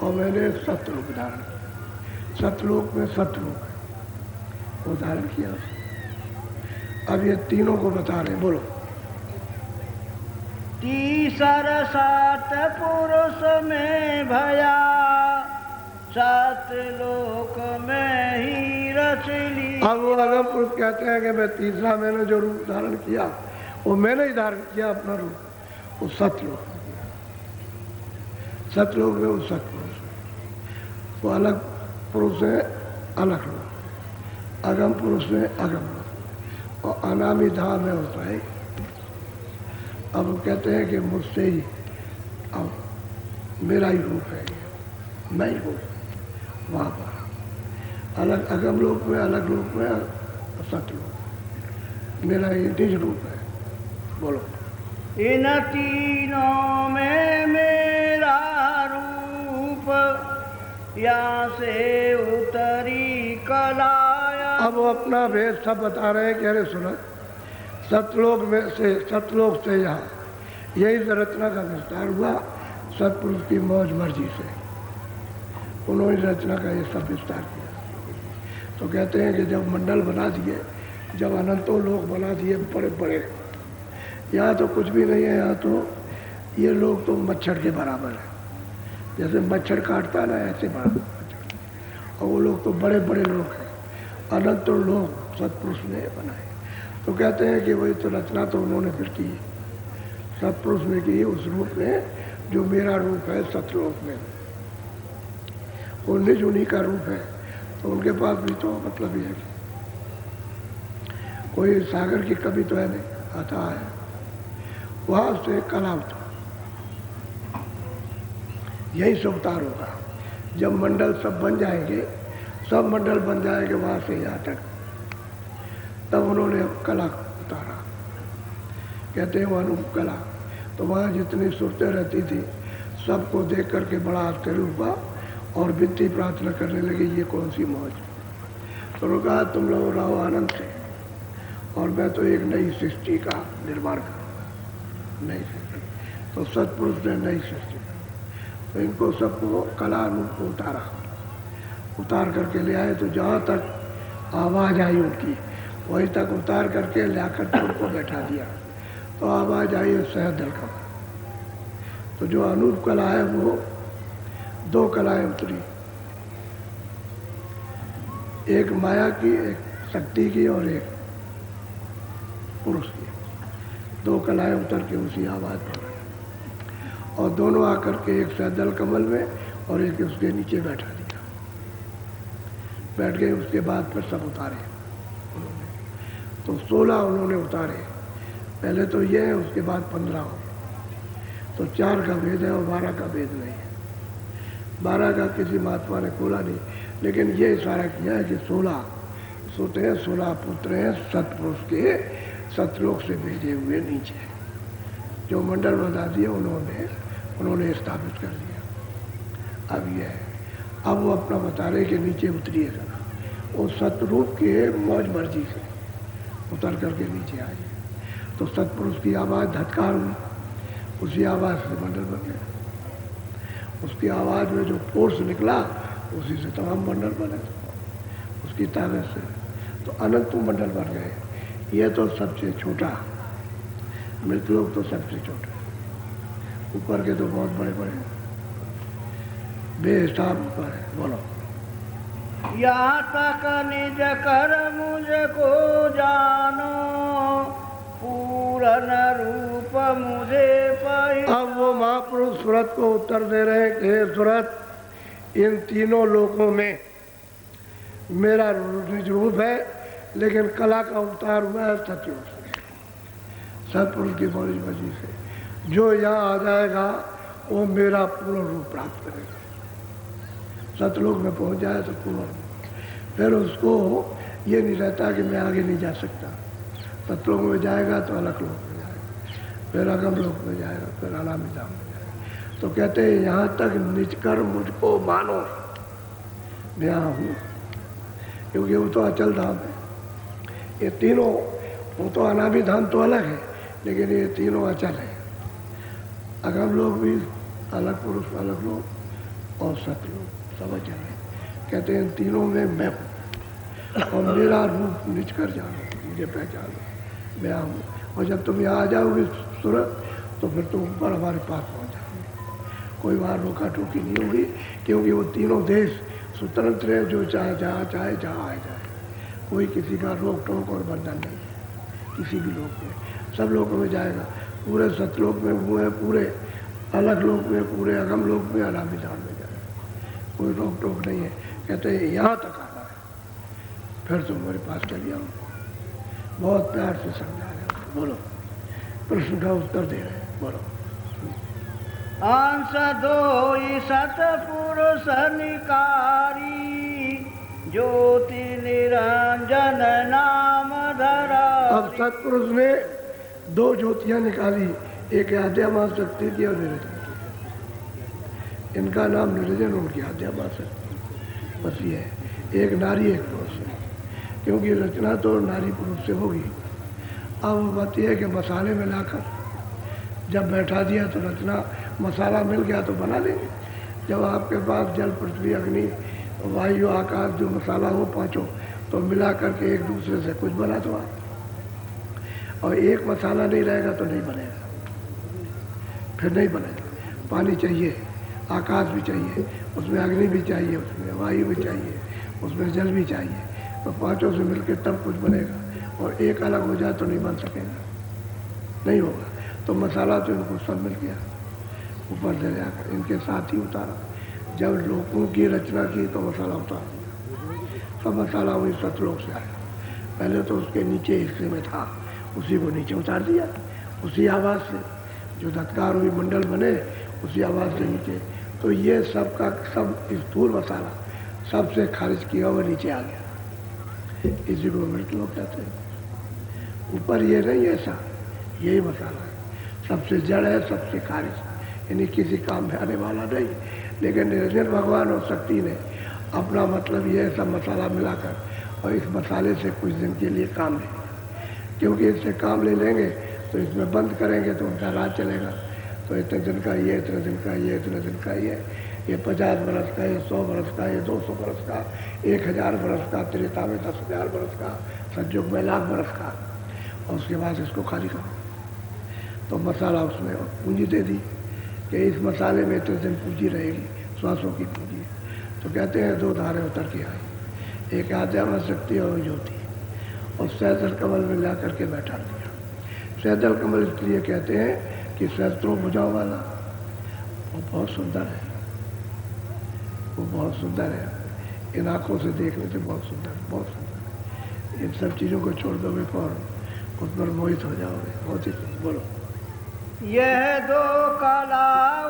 और मैंने सतरूप धारण किया। सतलोक में सतरूप है, वो धारण किया। अब ये तीनों को बता रहे हैं, बोलो। तीसर सात पुरुष में भया, सात लोक में ही रच ली। अब वो अगम पुरुष कहते हैं कि मैं तीसरा मैंने जो रूप धारण किया वो मैंने ही धारण किया अपना रूप, वो सतलोक में किया। सतलोक में वो सतपुरुष है, वो अलग पुरुष है, अलग लोक, अगम पुरुष में अगम लोक, और अनामी धाम में होता है। अब वो कहते हैं कि मुझसे ही अब मेरा ही रूप है, मैं ही हूँ वहाँ पर, अलग अगम लोक में, अलग लोक में सतलोक, मेरा ही निज रूप है। बोलो। इन तीनों में मेरा रूप, यहाँ से उतरी कलाया। अब वो अपना भेद सब बता रहे हैं कि अरे सुनो, सतलोक में से, सतलोक से यहाँ यही रचना का विस्तार हुआ सतपुरुष की मौज मर्जी से, उन्होंने रचना का ये सब विस्तार किया। तो कहते हैं कि जब मंडल बना दिए, जब अनंतों लोक बना दिए बड़े बड़े, यहाँ तो कुछ भी नहीं है, यहाँ तो ये लोग तो मच्छर के बराबर है, जैसे मच्छर काटता ना ऐसे बराबर, और वो लोग तो बड़े बड़े लोग हैं, अनंतों लोग सतपुरुष ने बनाए। तो कहते हैं कि वही तो रचना तो उन्होंने फिर की, सतपुरुष ने की, उस रूप में जो मेरा रूप है सतलोक में, वो निज उन्हीं का रूप है। तो उनके पास भी तो मतलब ये है कि कोई सागर की कमी तो है नहीं, आता है वहाँ से कला उतार, यही से उतार होगा। जब मंडल सब बन जाएंगे, सब मंडल बन जाएंगे वहाँ से यहाँ तक, तब उन्होंने कला उतारा, कहते हैं वो अनूप कला। तो वहाँ जितनी सूरतें रहती थी सबको देख करके बड़ा आश्चर्य हुआ और विनती प्रार्थना करने लगे, ये कौन सी मौज। तो उन्होंने कहा तुम लोग रहो आनंद से, और मैं तो एक नई सृष्टि का निर्माण करूँगा, नई सृष्टि। तो सतपुरुष ने नई सृष्टि, तो इनको सबको कला अनूप को उतार करके ले आए। तो जहाँ तक आवाज़ आई उनकी वहीं तक उतार करके ला करके उनको बैठा दिया। तो आवाज़ आई है सहदल का। तो जो अनूप कला है वो दो कलाएं उतरी, एक माया की, एक शक्ति की और एक पुरुष की। दो कलाएं उतर के उसी आवाज़ पर, और दोनों आकर के एक सहदल कमल में और एक उसके नीचे बैठा दिया। बैठ गए, उसके बाद फिर सब उतारे उन्होंने। तो 16 उन्होंने उतारे, पहले तो ये है, उसके बाद 15 हो। तो 4 का भेद है और 12 का भेद नहीं है। 12 का किसी महात्मा ने खोला नहीं, लेकिन ये इशारा किया है कि 16 सोते हैं, 16 पुत्र हैं सतपुरुष के, सतलोक से भेजे हुए नीचे, जो मंडल बता दिए उन्होंने स्थापित कर दिया। अब ये है, अब वो अपना बता रहे कि नीचे उतरिएगा, वो सतरूप के मौज मर्जी से उतर करके नीचे आइए। तो सतपुरुष की आवाज़ धत्कार हुई, उसी आवाज़ से मंडल बन गया। उसकी आवाज़ में जो फोर्स निकला उसी से तमाम मंडल बने, उसकी ताकत से तो अनंत मंडल बन गए। ये तो सबसे छोटा, मृतलोक तो सबसे छोटा, ऊपर के तो बहुत बड़े बड़े बेहिसाब ऊपर है। बोलो। यहाँ तक निज कर मुझको जानो, पूर्ण रूप मुझे पाई। अब वो महापुरुष सूरत को उत्तर दे रहे हैं कि हे सूरत, इन तीनों लोकों में मेरा निज रूप है, लेकिन कला का अवतार हुआ है सतपुरुष से, सतपुरुष की मौज मर्जी से। जो यहाँ आ जाएगा वो मेरा पूर्ण रूप प्राप्त करेगा। सतलोक में पहुँच जाए तो पूर्ण रूप, फिर उसको ये नहीं रहता कि मैं आगे नहीं जा सकता। सतलोक में जाएगा तो अलग लोक में जाएगा, फिर अगम लोक में जाएगा, फिर अनामी धाम में जाएगा। तो कहते हैं यहाँ तक निज कर मुझको मानो, मैं यहाँ हूँ। क्योंकि वो तो अचल धाम है। ये तीनों, वो तो अनादि धाम तो अलग है, लेकिन ये तीनों अचल है। अगम लोग भी अलग, पुरुष अलग लोग और सतलोग सब अचल है। कहते हैं इन तीनों में मैं हूँ और मेरा रूप निज कर जानो, मुझे पहचानो, मैं हूँ। और जब तुम यहाँ आ जाओगे सूरत तो फिर तुम ऊपर हमारे पास पहुँच जाओगे। कोई वहाँ रोका टोकी नहीं होगी, क्योंकि वो तीनों देश स्वतंत्र है, जो चाहे जहाँ चाहे जहाँ आ जाए। कोई किसी का रोक टोक और बंधन नहीं है किसी भी लोग में, सब लोगों में जाएगा। पूरे सतलोक में वो है, पूरे अलग लोक में, पूरे अगम लोक में, अनादि धाम में जाएगा। कोई रोक टोक नहीं है। कहते हैं यहाँ तक आना है, फिर तुम मेरे पास चलिए आओ। बहुत प्यार से समझा रहे हैं। बोलो, प्रश्न का उत्तर दे रहे हैं, बोलो। अंश दोई सतपुरुष निकारी, ज्योति निरंजन नाम धरा। अब सतपुरुष ने दो ज्योतियां निकाली, एक आद्यमा शक्ति थी और निरंजन थी। इनका नाम निरंजन, उनकी आद्यमा शक्ति। बस ये है, एक नारी एक पुरुष है, क्योंकि रचना तो नारी पुरुष से होगी। अब बात यह है कि मसाले मिलाकर जब बैठा दिया तो रचना, मसाला मिल गया तो बना लेंगे। जब आपके पास जल, पृथ्वी, अग्नि, वायु, आकाश जो मसाला हो पांचों, तो मिला करके एक दूसरे से कुछ बना दो आप। और एक मसाला नहीं रहेगा तो नहीं बनेगा, फिर नहीं बनेगा। पानी चाहिए, आकाश भी चाहिए, उसमें अग्नि भी चाहिए, उसमें वायु भी चाहिए, उसमें जल भी चाहिए। तो पांचों से मिलकर तब कुछ बनेगा। और एक अलग हो जाए तो नहीं बन सकेगा, नहीं होगा। तो मसाला तो इनको सब मिल गया, ऊपर ले जाकर इनके साथ ही उतारा। जब लोगों की रचना की तो मसाला उतार दिया। सब मसाला वही सतलोक से आया। पहले तो उसके नीचे हिस्से में था, उसी को नीचे उतार दिया। उसी आवाज़ से जो धत्कार हुई मंडल बने, उसी आवाज़ से नीचे। तो ये सब का सब स्थूल मसाला सबसे खारिज किया हुआ नीचे आ गया। इसी को मृत लोग कहते हैं। ऊपर ये नहीं, ऐसा यही मसाला है, सबसे जड़ है, सबसे खारिज, यानी किसी काम में आने वाला नहीं। लेकिन निरंजन भगवान और शक्ति ने अपना मतलब ये सब मसाला मिलाकर और इस मसाले से कुछ दिन के लिए काम ले, क्योंकि इससे काम ले लेंगे तो इसमें बंद करेंगे तो उनका राज चलेगा। तो इतने दिन का ये, इतने दिन का ये, इतने दिन का ये 50 बरस का, ये 100 बरस का, ये 200 बरस का, 1000 बरस का, त्रेता में 10,000 बरस का, सतयुग में 1,00,000 बरस का। और उसके बाद इसको खाली करो। तो मसाला उसमें पूंजी दे दी कि इस मसाले में इतने दिन पूंजी रहेगी, श्वासों की पूंजी। तो कहते हैं दो धारे उतर के आई, एक आद्यमा शक्ति और ज्योति, और सैदल कमल में ला करके बैठा दिया। सैदल कमल इसलिए कहते हैं कि सहस्त्रों भुजाओं वाला, वो बहुत सुंदर है, वो बहुत सुंदर है। इन आँखों से देखने से बहुत सुंदर, बहुत सुंदर। इन सब चीज़ों को छोड़ दोगे और उस पर मोहित हो जाओगे। बहुत ही बोलो। यह दो कला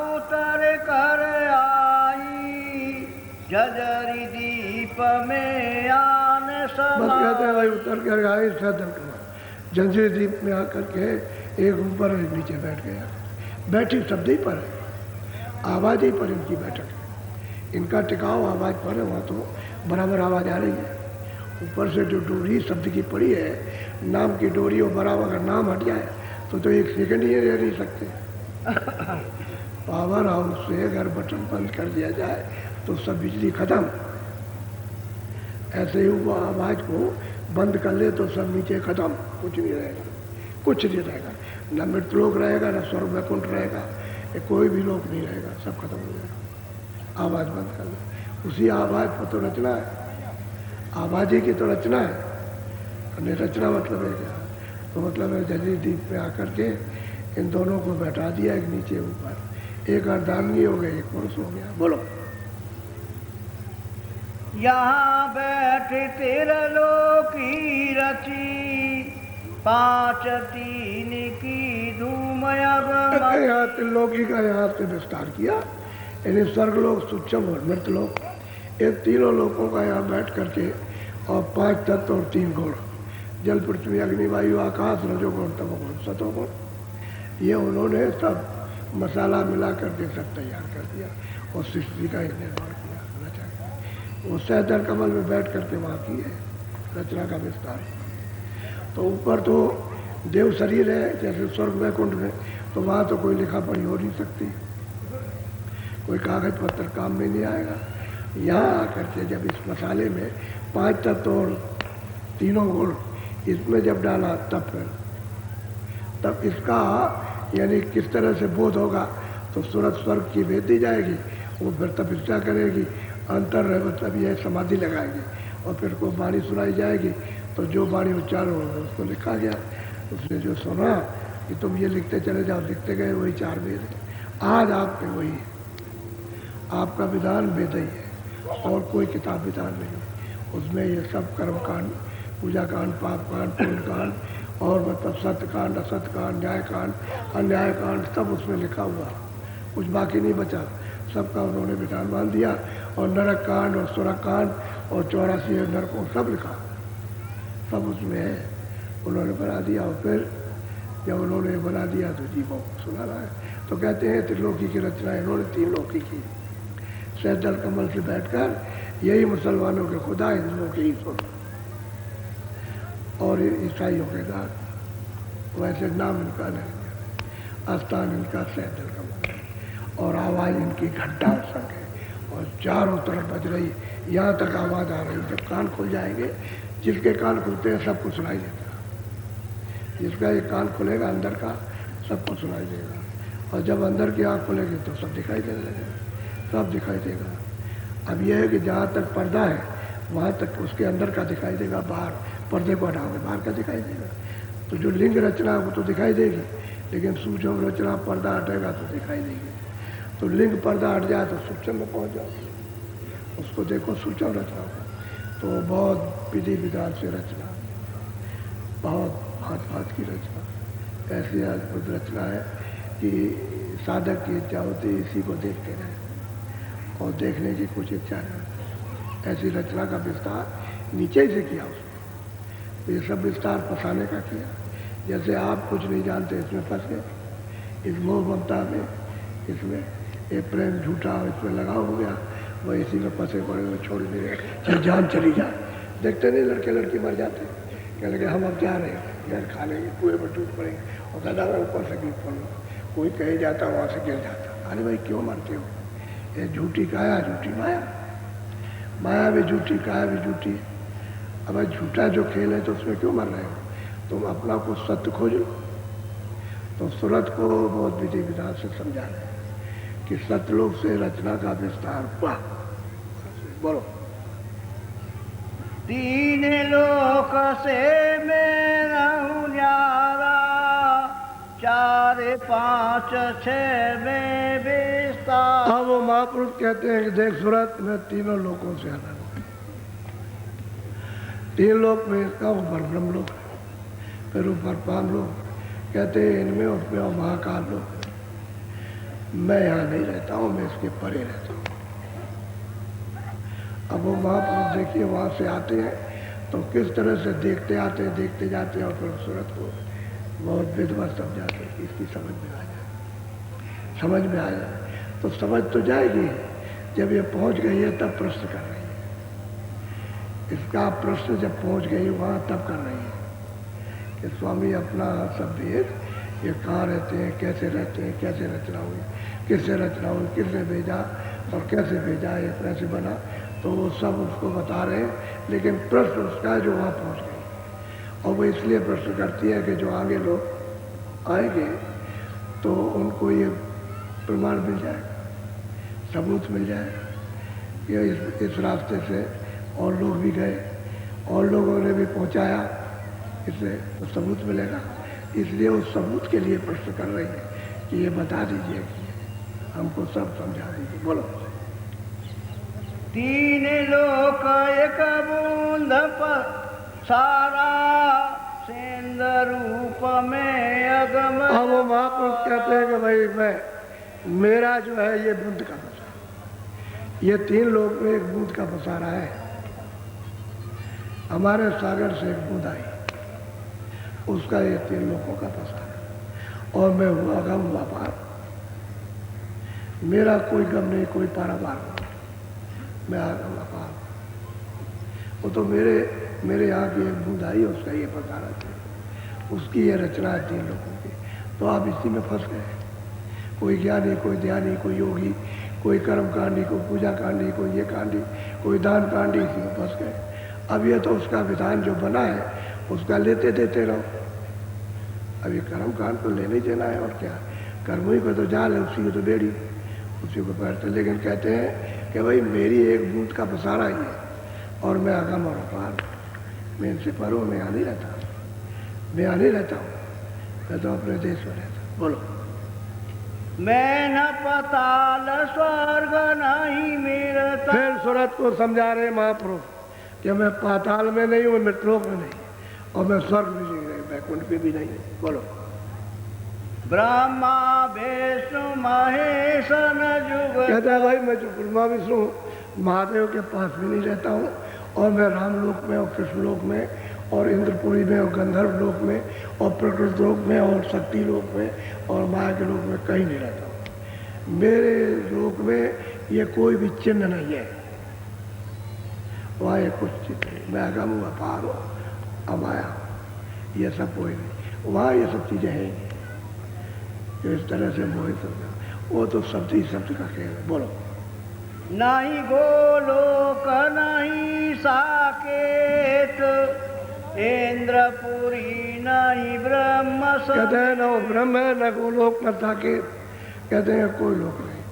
उतर कर आई, जजरी दीप में आन समा। बस कहते हैं भाई उतर कर आए सैदल कमल, जंजीर दीप में आकर के एक ऊपर एक नीचे बैठ गया। बैठी शब्द ही पर है, आवाज़ ही पर इनकी बैठक है। इनका टिकाव आवाज़ पर है, वहाँ तो बराबर आवाज़ आ रही है। ऊपर से जो डोरी शब्द की पड़ी है, नाम की डोरी, और बराबर अगर नाम हट जाए तो एक सेकंड ही रह नहीं सकते। पावर हाउस से अगर बटन बंद कर दिया जाए तो सब बिजली खत्म। ऐसे ही वो आवाज़ को बंद कर ले तो सब नीचे खत्म, कुछ नहीं रहेगा, कुछ नहीं रहेगा। न मृतलोक रहेगा, न स्वर्ग वैकुंठ रहेगा, कोई भी लोक नहीं रहेगा, सब खत्म हो जाएगा। आवाज़ बंद कर ले। उसी आवाज़ पर तो रचना है, आवाज़ ही की तो रचना है। रचना मतलब है क्या? तो मतलब है जजरी दीप में आकर के इन दोनों को बैठा दिया, एक नीचे ऊपर। एक अर्धांगी हो गई, एक पुरुष हो गया। बोलो। यहाँ बैठ तिरलोकी रची, 5 तीन की धूम अब। यहाँ त्रिलोकी का यहाँ से विस्तार किया, यानी स्वर्गलोक, सूक्ष्म और मृतलोक, ये तीनों लोगों का यहाँ बैठ करके, और 5 तत्व और 3 गुण, जल, पृथ्वी, अग्नि, वायु, आकाश, रजोगुण, तमोगुण, सतोगुण, ये उन्होंने सब मसाला मिला करके सब तैयार कर दिया और सृष्टि का निर्माण किया, रचा। वो सहजल कमल में बैठ करके वहाँ की है रचना का विस्तार। तो ऊपर तो देव शरीर है जैसे स्वर्ग वैकुंठ में, तो वहाँ तो कोई लिखा पढ़ी हो नहीं सकती, कोई कागज पत्र काम में नहीं आएगा। यहाँ आकर के जब इस मसाले में 5 तत्व और 3 गुण इसमें जब डाला तब इसका यानी किस तरह से बोध होगा, तो सूरत स्वर्ग की भेज दी जाएगी, वो फिर तपस्या करेगी, अंतर रहे मतलब यह समाधि लगाएगी, और फिर को वाणी सुनाई जाएगी। तो जो वाणी उच्चारण हो उसको लिखा गया, उसने जो सुना कि तुम ये लिखते चले जाओ, लिखते गए, वही 4 वेद है। आज आप पे वही है, आपका विधान वेद ही है और कोई किताब विधान नहीं है। उसमें ये सब कर्म कांड, पूजा कांड, पाप कांड, पुण्य कांड और मतलब सत्य कांड, असत्य कांड, न्याय कांड, अन्याय कांड सब उसमें लिखा हुआ, कुछ बाकी नहीं बचा, सबका उन्होंने विधान बांध दिया। और नरक कांड और सुरक कांड और 84 नरकों सब लिखा, सब उसमें है, उन्होंने बना दिया। और फिर जब उन्होंने बना दिया तो जीवों को सुना रहा है। तो कहते हैं त्रिलोकी की रचना इन्होंने 3 लोकी की, सहजल कमल से बैठकर यही मुसलमानों के खुदा, हिंदुओं के ईश्वर और ईसाइयों के गान। वैसे नाम इनका नहीं, स्थान इनका सहजल कमल है और आवाज़ इनकी घंटा संग है और चारों तरफ बज रही, यहाँ तक आवाज़ आ रही। जब कान खुल जाएंगे, जिसके कान खुलते हैं सबको सुनाई देगा, जिसका एक कान खुलेगा अंदर का सबको सुनाई देगा, और जब अंदर की आँख खुलेगी तो सब दिखाई देने लगेगा, सब दिखाई देगा। अब यह है कि जहाँ तक पर्दा है वहाँ तक उसके अंदर का दिखाई देगा, बाहर पर्दे को हटाओगे बाहर का दिखाई देगा। तो जो लिंग रचना वो तो दिखाई देगी, लेकिन सूक्ष्म रचना पर्दा हटेगा तो दिखाई देगी। तो लिंग पर्दा हट जाए तो सूक्ष्म में पहुँच जाओगे, उसको देखो सूक्ष्म रचना को। तो बहुत विधि विधान से रचना, बहुत भांत की रचना, ऐसी अद्भुत रचना है कि साधक की इच्छा होती है इसी को देखते रहे और देखने की कुछ इच्छा नहीं। ऐसी रचना का विस्तार नीचे से किया उसने, तो ये सब विस्तार फंसाने का किया। जैसे आप कुछ नहीं जानते इसमें फंस गए, इस मोह ममता में, इसमें ये प्रेम झूठा इसमें लगा हो गया, वह इसी में फंसे पड़े हुए, छोड़ नहीं रहे, चाहे जान चली जाए। देखते नहीं लड़के लड़की मर जाते, कह लगे हम अब जा रहे हैं, घर खा लेंगे, कुएं में टूट पड़ेंगे और दादा मैं ऊपर से गिर पड़ूँगा, कोई कहीं जाता वहाँ से गिर जाता। अरे भाई क्यों मरते हो? ये झूठी काया, झूठी माया, माया भी झूठी, काया भी झूठी। अब भाई झूठा जो खेल है तो उसमें क्यों मर रहे हो? तुम अपना को सत्य खोज लो। तो सूरत को बहुत विधि विधान से समझा रहे हैं कि सतलोक से रचना का विस्तार हुआ। बोलो। 3 लोक से मेरा न्यारा, 4 5 6 में विस्तार। हाँ, वो महापुरुष कहते हैं कि देख सूरत में तीनों लोकों से अलग है। 3 लोक में इसका ऊपर ब्रह्म लोक, फिर ऊपर पाम लोक, कहते हैं इनमें उसमें और महाकाल लोक। मैं यहाँ नहीं रहता हूँ, मैं इसके परे रहता हूँ। अब वो महापुरुष देखिए वहाँ से आते हैं तो किस तरह से देखते आते हैं, देखते जाते हैं और फिर सूरत को बहुत विधवत समझाते हैं कि इसकी समझ में आ जाए, समझ में आ जाए। तो समझ तो जाएगी, जब ये पहुँच गई है तब प्रश्न कर रही है। इसका प्रश्न जब पहुँच गई वहाँ तब कर रही है कि स्वामी अपना सब भेद, ये कहाँ रहते हैं, कैसे रहते हैं, कैसे रचना हुई, किससे रचना हुई, किसने भेजा और कैसे भेजा, ये कैसे बना, तो वो सब उसको बता रहे हैं। लेकिन प्रश्न उसका है जो वहाँ पहुँच गई, और वो इसलिए प्रश्न करती है कि जो आगे लोग आएंगे तो उनको ये प्रमाण मिल जाएगा, सबूत मिल जाएगा। ये इस रास्ते से और लोग भी गए और लोगों ने भी पहुँचाया, इससे तो सबूत मिलेगा। इसलिए उस सबूत के लिए प्रश्न कर रही है कि ये बता दीजिए कि हमको सब समझा दीजिए। बोलो। 3 लोक एक बूंद पर सारा, सेंद रूप में अगम। हाँ, वो महापुरुष कहते हैं कि भाई मेरा जो है ये बूंद का पसारा, ये 3 लोक में एक बूंद का पसारा है। हमारे सागर से एक बूंद आई, उसका ये 3 लोकों का पसारा, और मैं हुआ गम हुआ पार। मेरा कोई गम नहीं, कोई पारावार नहीं, मैं आ गया पार। वो तो मेरे यहाँ की एक बूंद आई, उसका ये पसारा थे, उसकी ये रचना है 3 लोगों की। तो आप इसी में फंस गए। कोई ज्ञानी, कोई ध्यानी, कोई योगी, कोई कर्म कांडी, कोई पूजा कांडी, कोई ये कांडी, कोई दान कांडी, इसी में फंस गए। अब ये तो उसका विधान जो बना है उसका लेते देते रहो। अब ये कर्म कांड तो लेने ही देना है, और क्या, कर्म ही पे तो जाल है, उसी को तो बेड़ी, उसी को बैठते। लेकिन कहते हैं कि भाई मेरी एक बूंद का पसारा ही है, और मैं अगम और अपार, मैं इनसे पर हूँ, मैं यहाँ नहीं रहता, मैं यहाँ नहीं रहता हूँ, मैं तो अपने देश में रहता हूँ। बोलो। मैं न पताल स्वर्ग नहीं मिलता। फिर सूरत को समझा रहे महाप्रभु कि मैं पाताल में नहीं हूँ, मैं मृतलोक में नहीं, और मैं स्वर्ग भी नहीं रही, वैकुंठ पे भी नहीं। बोलो। ब्रह्मा विष्णु महेश न जुग। कहता है भाई मैं जो ब्रह्मा विष्णु महादेव के पास भी नहीं रहता हूँ, और मैं रामलोक में और कृष्णलोक में और इंद्रपुरी में और गंधर्व लोक में और प्रकृति लोक में और शक्ति लोक में और माया के लोक में कहीं नहीं रहता हूँ। मेरे लोक में ये कोई भी चिन्ह नहीं है, वहाँ ये कुछ चिन्ह नहीं। मैं अगम हूँ, अपार हूँ, अमाया हूँ, ये सब कोई नहीं। वहाँ ये सब चीज़ें हैं ही नहीं जो इस तरह से मोहित समझा, वो तो शब्द ही शब्द का खेल है। बोलो। नहीं गोलोक नहीं साकेत, इंद्रपुरी नहीं ब्रह्म। कहते हैं ना वो ब्रह्म है, न गोलोक न साकेत, कहते हैं कोई लोक नहीं,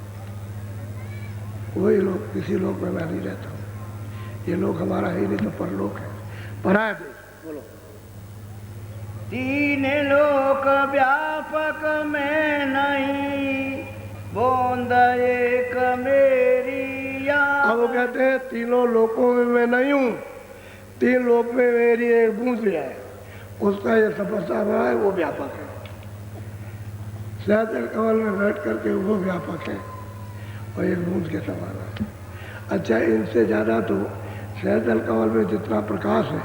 कोई लोग, किसी लोक में मैं नहीं रहता हूँ। ये लोक हमारा है ही नहीं, तो परलोक है, पराया देश। बोलो। 3 लोक व्यापक में नहीं, बूंद एक मेरी याद। अब वो कहते हैं 3 लोकों में मैं नहीं हूँ, 3 लोक में मेरी एक बूंद है, उसका ये तपस्या बना है, वो व्यापक है। सहस्त्र कमल में बैठ करके वो व्यापक है, और एक बूंद के समान है। अच्छा, इनसे ज़्यादा तो सहस्त्र कमल में जितना प्रकाश है,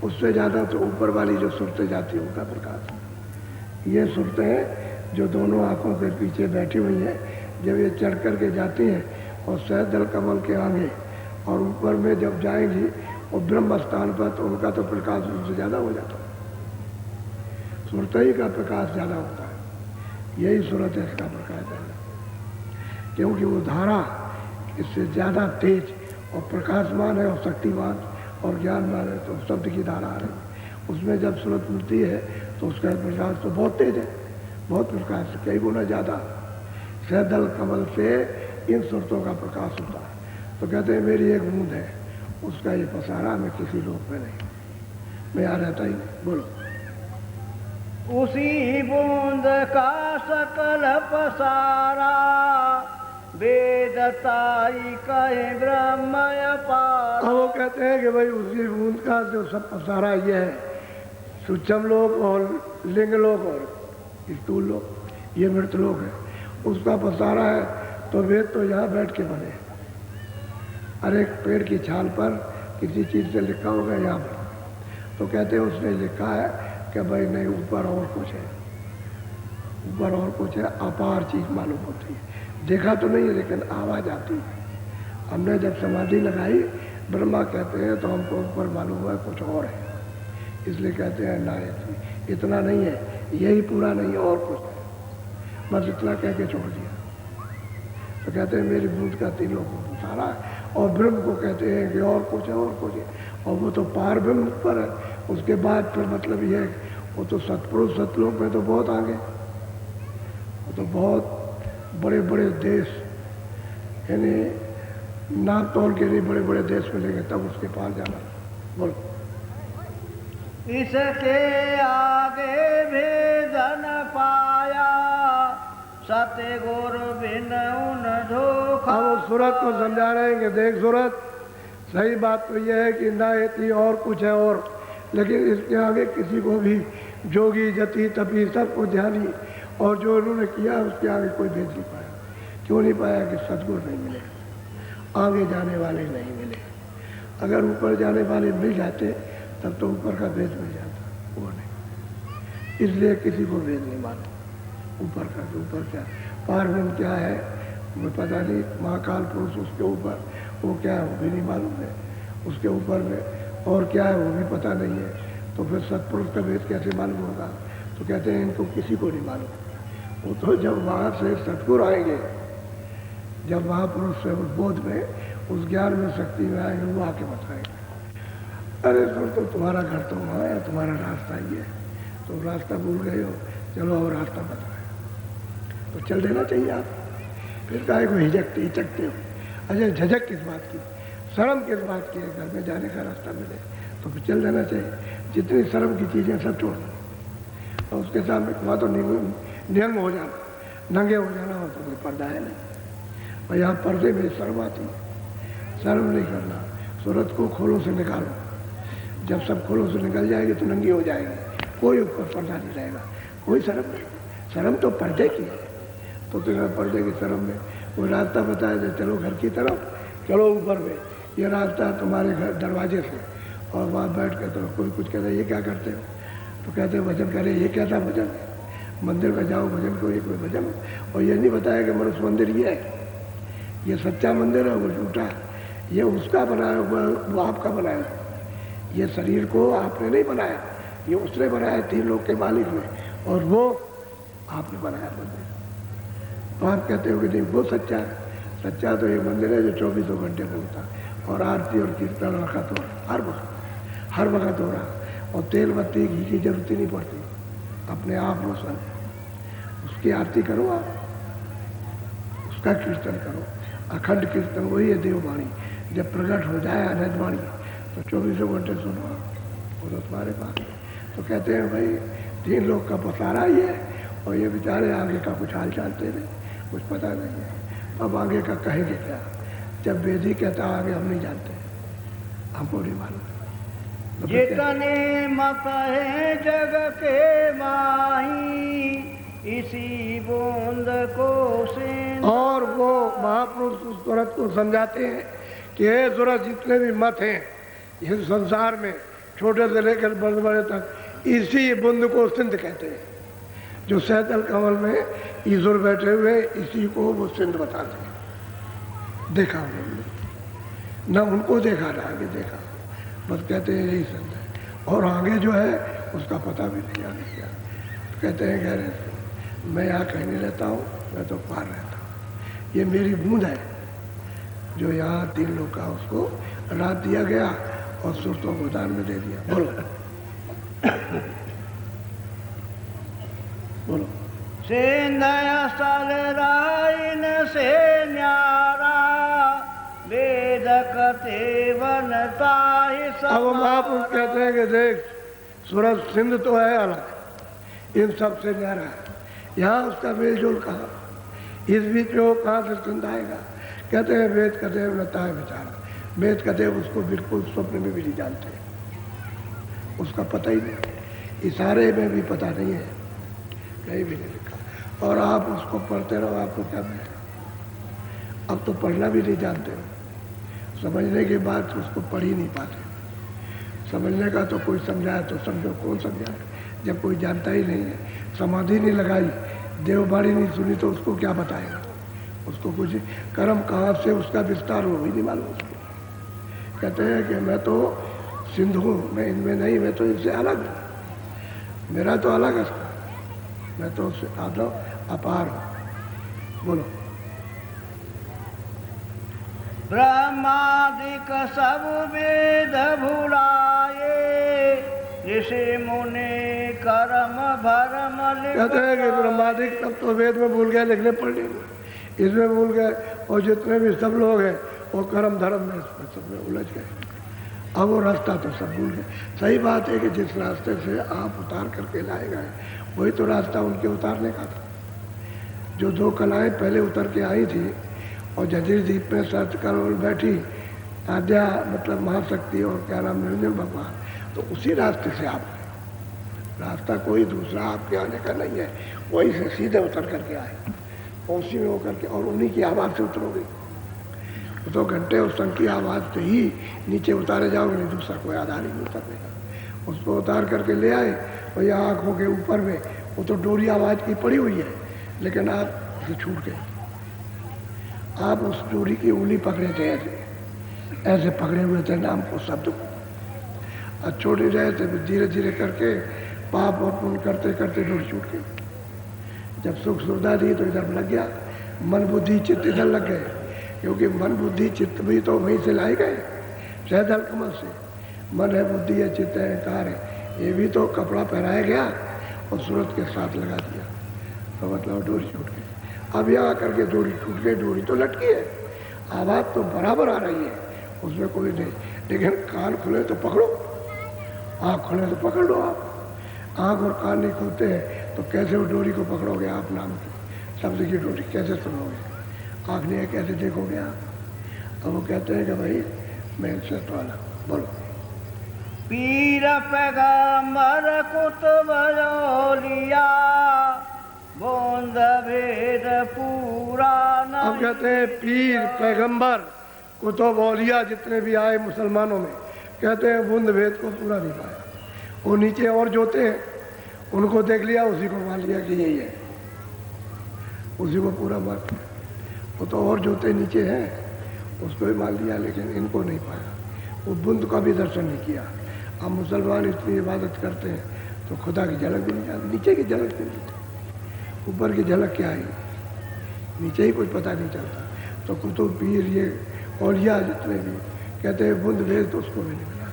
उससे ज़्यादा तो ऊपर वाली जो सुरतें जाती है उनका प्रकाश है। ये सुरतें जो दोनों आँखों के पीछे बैठी हुई हैं, जब ये चढ़ कर के जाती हैं और सहस्त्र कमल के आगे और ऊपर में जब जाएंगी और ब्रह्म स्थान पर, तो उनका तो प्रकाश उनसे ज़्यादा हो जाता है। सुरतई का प्रकाश ज़्यादा होता है, यही सूरत है इसका प्रकाश ज़्यादा, क्योंकि वो धारा इससे ज़्यादा तेज और प्रकाशमान है और शक्तिमान और ज्ञानमान है। तो शब्द की धारा आ रही है, उसमें जब सूरत मिलती है तो उसका प्रकाश तो बहुत तेज है, बहुत प्रकाश, कई गुना ज़्यादा सहदल कमल से इन सूरतों का प्रकाश होता है। तो कहते हैं मेरी एक बूंद है, उसका ये पसारा, मैं किसी लोक में नहीं, मैं यहाँ रहता ही नहीं। बोलो। उसी बूंद का सकल पसारा, वेदताई कहे ब्रह्म अपार। अब वो कहते हैं कि भाई उसी बूंद का जो सब पसारा ये है, सूक्ष्म लोक और लिंग लोक और स्थूल लोक, ये मृत लोक है, उसका पसारा है। तो वेद तो यहाँ बैठ के बने, अरे पेड़ की छाल पर किसी चीज़ से लिखा होगा यहाँ पर, तो कहते हैं उसने लिखा है कि भाई नहीं, ऊपर और कुछ है, ऊपर और कुछ है, अपार चीज़ मालूम होती है। देखा तो नहीं है लेकिन आवाज़ आती है। हमने जब समाधि लगाई, ब्रह्मा कहते हैं, तो हमको ऊपर मालूम हुआ कुछ और है, इसलिए कहते हैं ना, इतना नहीं है, यही पूरा नहीं है, और कुछ है, बस इतना कह के छोड़ दिया। तो कहते हैं मेरी बूंद का 3 लोगों को सारा है, और ब्रह्म को कहते हैं कि और कुछ है, और कुछ है, और वो तो पार ब्रह्म पर है। उसके बाद फिर मतलब ये है, वो तो सतपुरुष सतलोक में तो बहुत आगे, वो तो बहुत बड़े बड़े देश, यानी नाम तोड़ के नहीं, बड़े बड़े देश मिलेंगे तब उसके पार जाना। बोलो। इसके आगे भेदन पाया, सत्य गुरु बिन उन धोखा। अब उस सूरत को समझा रहे हैं कि देख सूरत, सही बात तो यह है कि ना इतनी और कुछ है, और लेकिन इसके आगे किसी को भी जोगी जति तपी सबको ध्यानी और जो उन्होंने किया उसके आगे कोई भेद नहीं पाया। क्यों नहीं पाया? कि सदगुरु नहीं मिले, आगे जाने वाले नहीं मिले। अगर ऊपर जाने वाले मिल जाते तब तो ऊपर का भेद मिल जाता, वो नहीं। इसलिए किसी को भेद नहीं मानो ऊपर का, तो ऊपर क्या पार ब्रह्म क्या है वो पता नहीं, महाकाल पुरुष उसके ऊपर वो क्या है वो भी नहीं मालूम है, उसके ऊपर में और क्या है वो भी पता नहीं है, तो फिर सत्पुरुष का भेद कैसे मालूम होगा? तो कहते हैं इनको किसी को नहीं मालूम। वो तो जब वहाँ से सतगुरु आएंगे, जब महापुरुष से उस बोध में, उस ज्ञान में, शक्ति में आएंगे, वो आके बताएंगे। अरे सुन, तो तुम्हारा घर तो वहाँ है, तुम्हारा रास्ता ये है, तो रास्ता भूल गए हो, चलो और रास्ता बताए, तो चल देना चाहिए आप। फिर काहे को हिचकते हो? अच्छा, झझक किस बात की, शर्म किस बात की है? घर में जाने का रास्ता मिले तो फिर चल देना चाहिए। जितनी शर्म की चीज़ें सब छोड़ दो, और उसके सामने वहाँ तो नियंग हो जाना, नंगे हो जाना हो तो कोई पर्दा है नहीं। और यहाँ पर्दे में शर्म आती है, शर्म नहीं करना। सूरत को खोलों से निकालो, जब सब खोलों से निकल जाएगी तो नंगी हो जाएगी, कोई ऊपर पर्दा नहीं रहेगा, कोई शर्म नहीं। शर्म तो पर्दे की है, तो तुम्हें पर्दे की शर्म में वो रास्ता बताया जाए, चलो घर की तरफ, चलो ऊपर में, ये रास्ता तुम्हारे घर दरवाजे से, और वहाँ बैठ कर तो कोई कुछ कहता है ये क्या करते हो, तो कहते हैं भजन करे। ये क्या था भजन? मंदिर में जाओ भजन को, ये कोई भजन? और ये नहीं बताया कि मनुष्य मंदिर ये है, ये सच्चा मंदिर है, वो झूठा है, ये उसका बनाया, वो आपका बनाया। ये शरीर को आपने नहीं बनाया, ये उसने बनाया, 3 लोग के मालिक ने, और वो आपने बनाया मंदिर। तो आप कहते हो कि नहीं वो सच्चा है। सच्चा तो ये मंदिर है जो 24 घंटे बोलता है, और आरती और कीर्तन रखत हो हर वक्त हो रहा, और तेल बत्ती घी की जरूरत ही नहीं पड़ती, अपने आप रोशन। उसकी आरती करो आप, उसका कीर्तन करो, अखंड कीर्तन, वही है देववाणी। जब प्रकट हो जाए अनंत वाणी तो 24 घंटे सुनो, वो तो तुम्हारे पास है। तो कहते हैं भाई 3 लोग का पसारा ही है, और ये बेचारे आगे का कुछ हाल चालते नहीं, कुछ पता नहीं है। अब आगे का कहेंगे क्या? जब वेद ही कहता आगे हम नहीं जानते, हमको नहीं मालूम। तो जितने मत है जग के माही, इसी बूंद को सिंध। और वो महापुरुष उस सूरत को समझाते हैं कि ये सूरत जितने भी मत हैं इस संसार में, छोटे से लेकर बड़े बड़े तक, इसी बूंद को सिंध कहते हैं। जो सैतल कमल में ईश्वर बैठे हुए, इसी को वो सिंध बताते हैं। देखा उन्होंने, न उनको देखा न आगे देखा, बस कहते हैं यही सिंध है, और आगे जो है उसका पता भी नहीं आगे क्या। तो कहते हैं कह रहे मैं यहाँ कहीं नहीं रहता हूँ, मैं तो पार रहता हूँ। ये मेरी बूंद है जो यहाँ 3 लोग का उसको रात दिया गया और सुरतों को दान में दे दिया। बोलो बोलो। सिंधय स्थल राइन से न्यारा, वेदक बनता ही सब। अब महापुरुष कहते हैं कि देख, सूरत सिंध तो है अलग, इन सब से न्यारा है, यहाँ उसका मेलजोल कहाँ? इस बीच में वो कहाँ से सिंध आएगा? कहते हैं वेद का देव नता है बेचारा, वेद का देव उसको बिल्कुल स्वप्न में भी नहीं जानते, उसका पता ही नहीं, इशारे में भी पता नहीं है, कहीं भी नहीं लिखा। और आप उसको पढ़ते रहो, आपको क्या मिलेगा? अब तो पढ़ना भी नहीं जानते हो, समझने के बाद उसको पढ़ ही नहीं पाते। समझने का तो कोई समझाए तो समझो, कौन समझाए जब कोई जानता ही नहीं है। समाधि नहीं लगाई, देववाणी नहीं सुनी, तो उसको क्या बताएगा? उसको कुछ कर्म कहाँ से उसका विस्तार हो भी नहीं मालूम उसको। कहते हैं कि मैं तो सिंध हूँ, मैं इनमें नहीं, मैं तो इनसे अलग हूँ, मेरा तो अलग है, मैं तो उससे अपार हूँ। बोलो। ब्रह्मादिक सब वेद भुलाए, ऋषि मुनि कर्म भरम लिख। कहते हैं कि ब्रह्मादिक सब तो वेद में भूल गए, लिखने पढ़ने में, इसमें भूल गए, और जितने भी सब लोग हैं वो कर्म धर्म में सब में उलझ गए। अब वो रास्ता तो सब भूल गए। सही बात है कि जिस रास्ते से आप उतार करके लाए गए वही तो रास्ता उनके उतारने का था। जो 2 कलाएँ पहले उतर के आई थी और जंजीर द्वीप में सर्च कर बैठी आद्या, मतलब महाशक्ति और क्या नाम, निरंजन भगवान, तो उसी रास्ते से आप, रास्ता कोई दूसरा आपके आने का नहीं है, वही से सीधे उतर करके आए, उसी में होकर के, और उन्हीं की आवाज़ से उतरोगे। 2 घंटे उस संघ की आवाज़ से ही नीचे उतारे जाओगे, नहीं दूसरा कोई आधार ही नहीं उतरने का। उसको उतार करके ले आए, और यहाँ आँखों के ऊपर में वो तो डोरी आवाज़ की पड़ी हुई है, लेकिन आप उसे छूट गए, आप उस डोरी की उंगली पकड़े थे ऐसे, ऐसे पकड़े हुए थे नाम को, शब्द को, और छोड़ ही रहे थे। धीरे धीरे करके पाप और पुण्य करते करते डोरी छूट गई। जब सुख सुविधा दी तो इधर लग गया, मन बुद्धि चित्त इधर लग गए, क्योंकि मन बुद्धि चित्त भी तो वहीं से लाए गए, सहदल कमल से। मन है, बुद्धि है, चित्त है, अहंकार है, ये भी तो कपड़ा पहनाया गया और सूरत के साथ लगा दिया, तो मतलब डोरी छूट गई। अब यहाँ करके डोरी टूट गई, डोरी तो लटकी है, आवाज़ तो बराबर आ रही है, उसमें कोई नहीं, लेकिन कान खुले तो पकड़ो, आँख खुले तो पकड़ लो। आप आँख और कान नहीं खुलते हैं तो कैसे वो डोरी को पकड़ोगे? आप नाम की शब्द की डोरी कैसे सुनोगे? आँख नहीं है, कैसे देखोगे आप? अब वो कहते हैं कि भाई मैं इनसे तो अलग। बोलो। पीर पैगंबर कुतुब लिया, बूंद भेद पूरा न। अब कहते हैं पीर पैगंबर कुतुब औलिया जितने भी आए मुसलमानों में, कहते हैं बूंद भेद को पूरा नहीं पाया। वो नीचे और जोते हैं, उनको देख लिया, उसी को मान लिया कि यही है, उसी को पूरा मान लिया। वो तो और जोते नीचे हैं, उसको भी मान लिया, लेकिन इनको नहीं पाया। वो बूंद का भी दर्शन नहीं किया। हम मुसलमान इतनी इबादत करते हैं तो खुदा की झलक भी नहीं जाती, नीचे की झलक भी नहीं, ऊपर की झलक क्या है, नीचे ही कुछ पता नहीं चलता। तो कुतुब पीर ये औलिया जितने भी कहते हैं बूंद भेद, तो उसको भी नहीं मिला,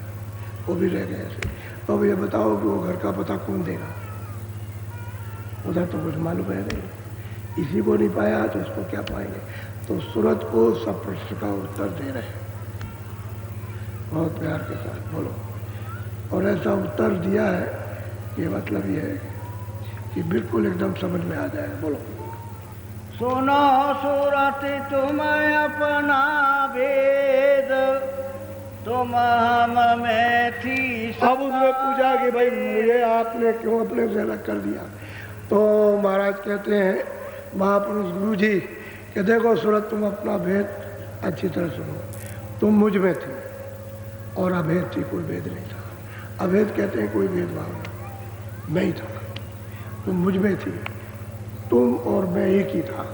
वो भी रह गए ऐसे। तो अब ये बताओ कि वो घर का पता कौन देगा? उधर तो कुछ मालूम है नहीं, इसी को नहीं पाया तो इसको क्या पाएंगे? तो सूरत को सब प्रश्न का उत्तर दे रहे हैं बहुत प्यार के साथ। बोलो। और ऐसा उत्तर दिया है कि मतलब ये है कि बिल्कुल एकदम समझ में आ जाए। बोलो। सुनो सूरत तुम अपना भेद, तुम हम में थी। अब उसने पूछा कि भाई मुझे आपने क्यों अपने से अलग कर दिया? तो महाराज कहते हैं, महापुरुष गुरु जी कि देखो सूरत, तुम अपना भेद अच्छी तरह सुनो। तुम मुझ में थे और अभेद थी, कोई भेद नहीं था। अभेद कहते हैं कोई भेदभाव नहीं, मैं ही था। तुम मुझ में थी, तुम और मैं एक ही था,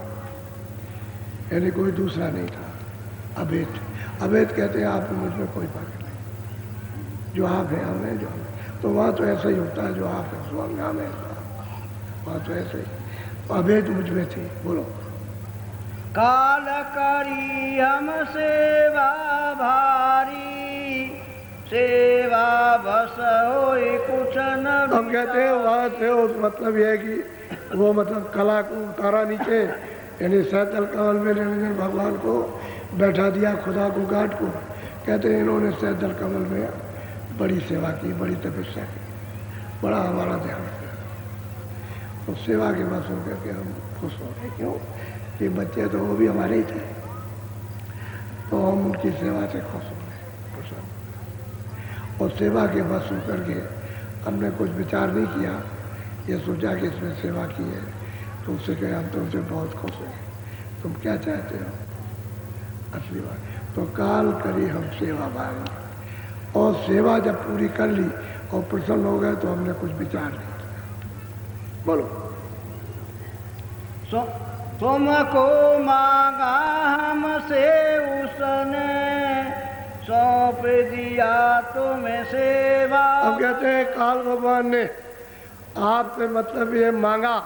यानी कोई दूसरा नहीं था। अभेद, अभेद कहते हैं आप मुझ में कोई फर्क नहीं, जो आप हैं हम हैं, जो हम हैं। तो वहाँ तो ऐसा ही होता है, जो आप हैं सो हम हैं, वहाँ तो ऐसे ही। तो अभेद मुझ में थी। बोलो। काल करी हम सेवा भारी, सेवा बस होई कुछ न। हम कहते हैं वहाँ से, उस मतलब यह है कि वो मतलब कला को उतारा नीचे, यानी सैतल कमल में निरंजन भगवान को बैठा दिया, खुदा को गाट को। कहते हैं इन्होंने सैतल कमल में बड़ी सेवा की, बड़ी तपस्या की, बड़ा हमारा ध्यान रखा। तो सेवा के बस होकर के हम खुश हो गए। क्यों? कि बच्चे तो वो भी हमारे ही थे, तो हम उनकी सेवा से खुश हो गए, प्रसन्न। और सेवा के बस होकर के हमने कुछ विचार नहीं किया, ये सोचा कि इसमें सेवा की है, तो उससे कहे हम तुमसे बहुत खुश हैं, तुम क्या चाहते हो? असली बात। तो काल करी हम सेवा भारी, और सेवा जब पूरी कर ली और प्रसन्न हो गए तो हमने कुछ विचार नहीं किया। बोलो। तुमको मांगा हमसे उसने, सौंप दिया तुम्हें सेवा। अब कहते हैं काल भगवान ने आपसे मतलब ये मांगा,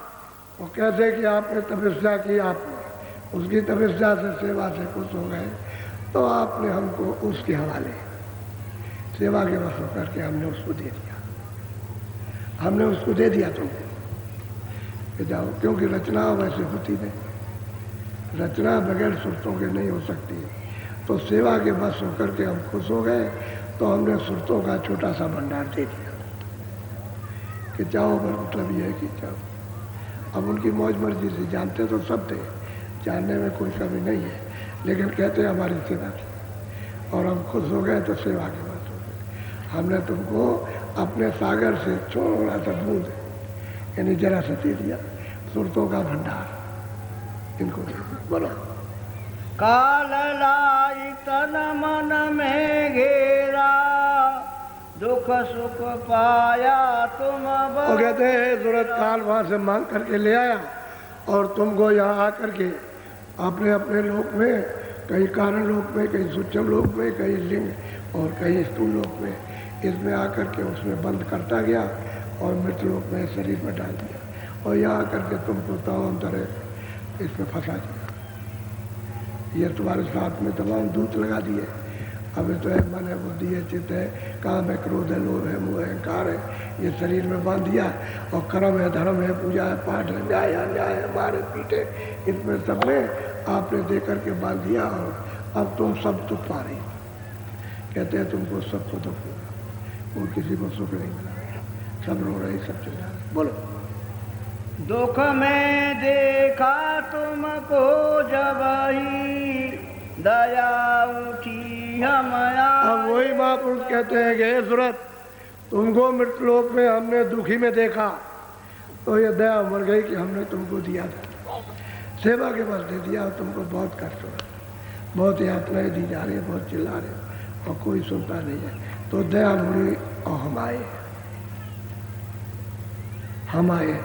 वो कैसे कि आपने तपस्या की, आपने उसकी तपस्या से सेवा से खुश हो गए, तो आपने हमको उसके हवाले सेवा के बस होकर के हमने उसको दे दिया, हमने उसको दे दिया तुमको कि जाओ। क्योंकि रचना वैसे होती नहीं, रचना बगैर सुरतों के नहीं हो सकती। तो सेवा के बस होकर के हम खुश हो गए, तो हमने सुरतों का छोटा सा भंडार दे दिया कि जाओ। मतलब ये है कि जाओ। अब उनकी मौज मर्जी से, जानते तो सब थे, जानने में कोई कमी नहीं है, लेकिन कहते हैं हमारी सेवा की, और हम खुश हो गए तो सेवा के बस हो गए। हमने तुमको अपने सागर से थोड़ा सा बूंद, यानी जरा सा दे दिया, सुरतों का भंडार इनको दे दिया। बोलो। काल लाई तन मन में घेरा, दुख सुख पाया तुम। वो कहते हैं सूरत काल वहाँ से मांग करके ले आया, और तुमको यहाँ आकर के अपने अपने लोक में कहीं कारण लोक में, कहीं सूक्ष्म लोक में, कहीं लिंग और कहीं स्थूल लोक में। इसमें आकर के उसमें बंद करता गया और मृत लोक में शरीर में डाल दिया और यहाँ आकर के तुमको तमाम तरह इसमें फंसा दिया। ये तुम्हारे साथ में तमाम दूत लगा दिए। अभी तो है मन है, बुद्धि है, चित्त है, काम है, क्रोध है, लोभ है, मोह है, अहंकार है, ये शरीर में बांध दिया। और कर्म है, धर्म है, पूजा है, पाठ है, न्याय है, अन्याय है, मारे पीटे, इसमें सब में आपने दे करके बांध दिया। और अब तुम सब दुख पा रही। कहते हैं तुमको सबको दुख मिला, वो किसी को सुख नहीं मिला, सब रो रहे, सब चिल्ला रहे। बोलो। दुख में देखा तुमको जब ही दया उठी हमारा। अब वही महापुरुष कहते हैं कि हे सूरत, तुमको मृतलोक में हमने दुखी में देखा तो ये दया मर गई कि हमने तुमको दिया था, सेवा के बस दे दिया और तुमको बहुत कष्ट हो रहा, बहुत यातनाएं दी जा रही है, बहुत चिल्ला रहे और कोई सुनता नहीं है। तो दया मुड़ी और हम आए, हम आए।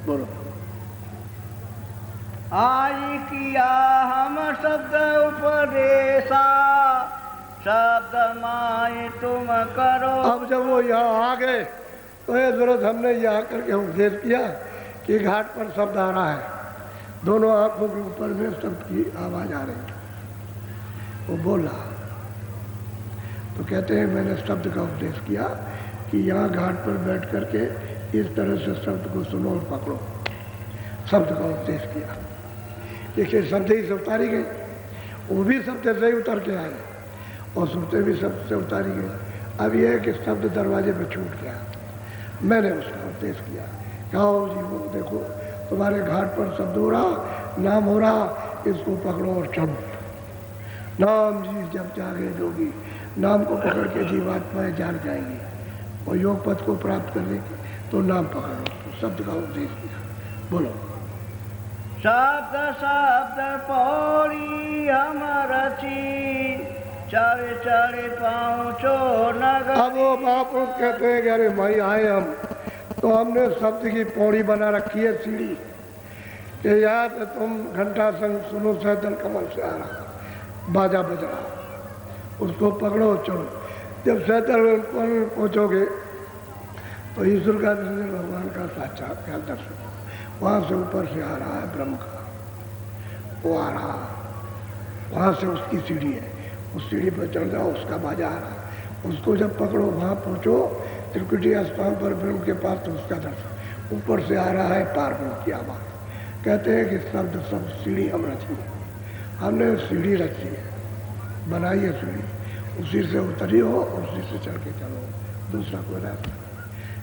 बोलो। आज किया हम शब्द उपदेशा, शब्द माए तुम करो। अब जब वो यहाँ आ गए तो ये जरूरत हमने ये आकर के उपदेश किया कि घाट पर शब्द आ रहा है, दोनों आंखों के ऊपर में शब्द की आवाज आ रही है। वो बोला तो कहते हैं मैंने शब्द का उपदेश किया कि यहाँ घाट पर बैठ करके इस तरह से शब्द को सुनो और पकड़ो। शब्द का उपदेश किया, देखिए शब्द ही से उतारी गई, वो भी शब्द से ही उतर के आए और सुनते भी शब्द से उतारी गई। अब यह है कि शब्द दरवाजे पे छूट गया, मैंने उसका उपदेश किया। आओ जी वो देखो तुम्हारे घाट पर शब्द हो रहा, नाम हो रहा, इसको पकड़ो और चलो। नाम जी जब जागे जोगी, नाम को पकड़ के जीवात्माएं जाग जाएंगी और योग पद को प्राप्त करने की, तो नाम पकड़ो। तो शब्द का उपदेश किया। बोलो। शब्द शब्द पौड़ी हम रची, चढ़े चढ़े पहुँचो नगर। अब वो महापुरुष कहते हैं कि अरे भाई आए हम, तो हमने शब्द की पौड़ी बना रखी है, सीढ़ी कि याद तुम घंटा संग सुनो, सैदल कमल से आ रहा, बाजा बज रहा, उसको पकड़ो चलो। जब सैदल पहुँचोगे तो ईश्वर का दर्शन, भगवान का साक्षात्कार दर्शन, वहाँ से ऊपर से आ रहा है ब्रह्म का, वो आ रहा, वहाँ से उसकी सीढ़ी है, उस सीढ़ी पर चढ़ जाओ, उसका बाजा आ रहा है, उसको जब पकड़ो वहाँ पहुँचो त्रिकुटी स्थान पर ब्रह्म के पास, तो उसका दर्शन। ऊपर से आ रहा है पार ब्रह्म की आवाज़। कहते हैं कि शब्द सब सीढ़ी हम रची है, हमने सीढ़ी रची है, बनाई है सीढ़ी, उसी से उतरी हो, उसी से चढ़ के चलो, दूसरा कोई रास्ता।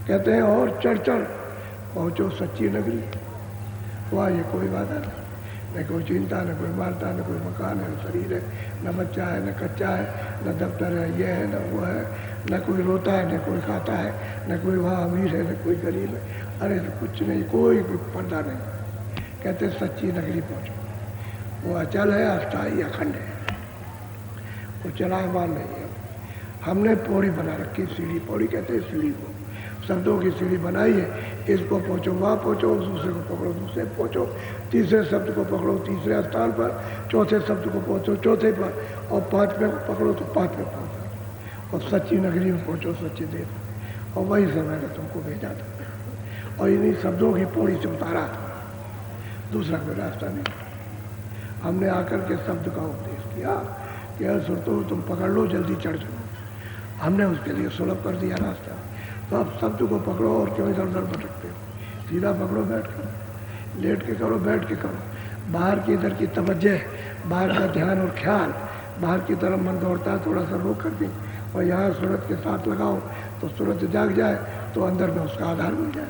कहते हैं और चढ़ चढ़ पहुँचो सच्ची नगरी, वहाँ ये कोई बाधा नहीं, न कोई चिंता, न कोई मारता, न कोई मकान है, न शरीर है, न बच्चा है, न कच्चा है, न दफ्तर है, ये है न वो है, न कोई रोता है, न कोई खाता है, न कोई वहाँ अमीर है, न कोई गरीब है। अरे कुछ नहीं, कोई पर्दा नहीं। कहते सच्ची नगरी पहुँचो, वो अचल है, अस्थायी, अखंड है, वो चलायमान नहीं है। हमने पौड़ी बना रखी, सीढ़ी, पौड़ी कहते हैं सीढ़ी को, शब्दों की सीढ़ी बनाई है। इसको पहुँचो, वहाँ पहुँचो, दूसरे को पकड़ो, दूसरे पहुँचो, तीसरे शब्द को पकड़ो तीसरे स्थान पर, चौथे शब्द को पहुँचो चौथे पर, और पाँचवें को पकड़ो तो पाँचवें पहुँचो, और सच्ची नगरी में पहुँचो, सच्चे देव। और वही से मैंने तुमको भेजा था और इन्हीं शब्दों की पौड़ी से उतारा था, दूसरा कोई रास्ता नहीं। हमने आकर के शब्द का उपदेश किया कि असुर तो तुम पकड़ लो, जल्दी चढ़ जाओ। हमने उसके लिए सुलभ कर दिया रास्ता। तो अब शब्द को पकड़ो और क्यों इधर उधर भटकते हो, सीधा पकड़ो, बैठ कर, लेट के करो, बैठ के करो। बाहर की इधर की तवज्जो, बाहर का ध्यान और ख्याल, बाहर की तरफ मन दौड़ता है, थोड़ा सा रोक कर दी और यहाँ सूरत के साथ लगाओ तो सूरत जाग जाए, तो अंदर में उसका आधार मिल जाए,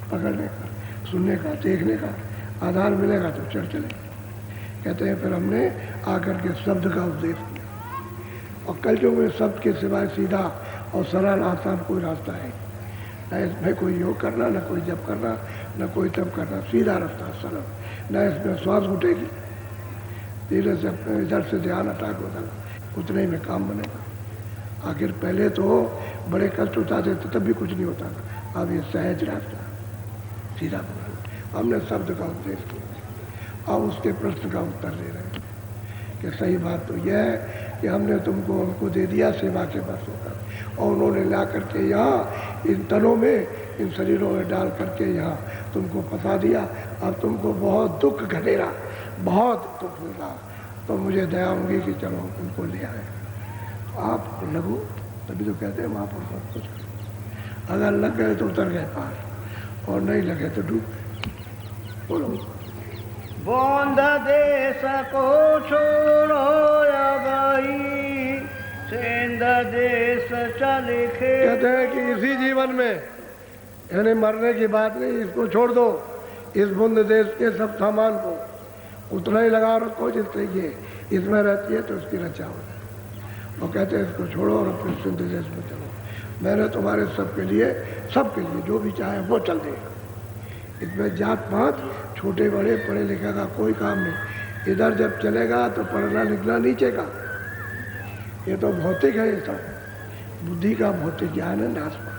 पकड़ने का, सुनने का, देखने का आधार मिलेगा तो चढ़ चले। कहते हैं फिर हमने आकर के शब्द का उपदेश किया। और कल जो में शब्द के सिवाय सीधा और सरल आसान कोई रास्ता है न, इसमें कोई योग करना, न कोई जप करना, न कोई तप करना, सीधा रास्ता सरल। न इसमें श्वास उठेगी, धीरे से अपने इधर से ध्यान हटा के उधर, उतने ही में काम बनेगा। आखिर पहले तो बड़े कष्ट उठाते थे तब भी कुछ नहीं होता था, अब ये सहज रास्ता सीधा बना। हमने शब्द का उपदेश किया, अब उसके प्रश्न का उत्तर दे रहे हैं कि सही बात तो यह है कि हमने तुमको उनको दे दिया सेवा के बस होकर, और उन्होंने ला करके यहाँ इन तनों में, इन शरीरों में डाल करके यहाँ तुमको फंसा दिया। अब तुमको बहुत दुख घटेगा, बहुत दुख होगा, तो मुझे दया होगी कि चलो उनको ले आए। तो आप लगो, तभी तो कहते हैं वहाँ पर सब कुछ, अगर लग गए तो उतर गए पार, और नहीं लगे तो डूब गए। बोलो। बोंद देश को छोड़ो या भाई, सेंध देश चले खे। कहते हैं कि इसी जीवन में, यानी मरने की बात नहीं, इसको छोड़ दो, इस बुंद देश के सब सामान को उतना ही लगा रखो जिससे ये इसमें रहती है तो उसकी रक्षा हो जाए। और कहते हैं इसको छोड़ो और अपने सिंध देश में चलो, मैंने तुम्हारे सबके लिए जो भी चाहे वो चल देगा। इसमें जात पात, छोटे बड़े, पढ़े लिखे का कोई काम नहीं। इधर जब चलेगा तो पढ़ना लिखना नीचे का, ये तो भौतिक है, ये सब बुद्धि का भौतिक ज्ञान है नाश पर,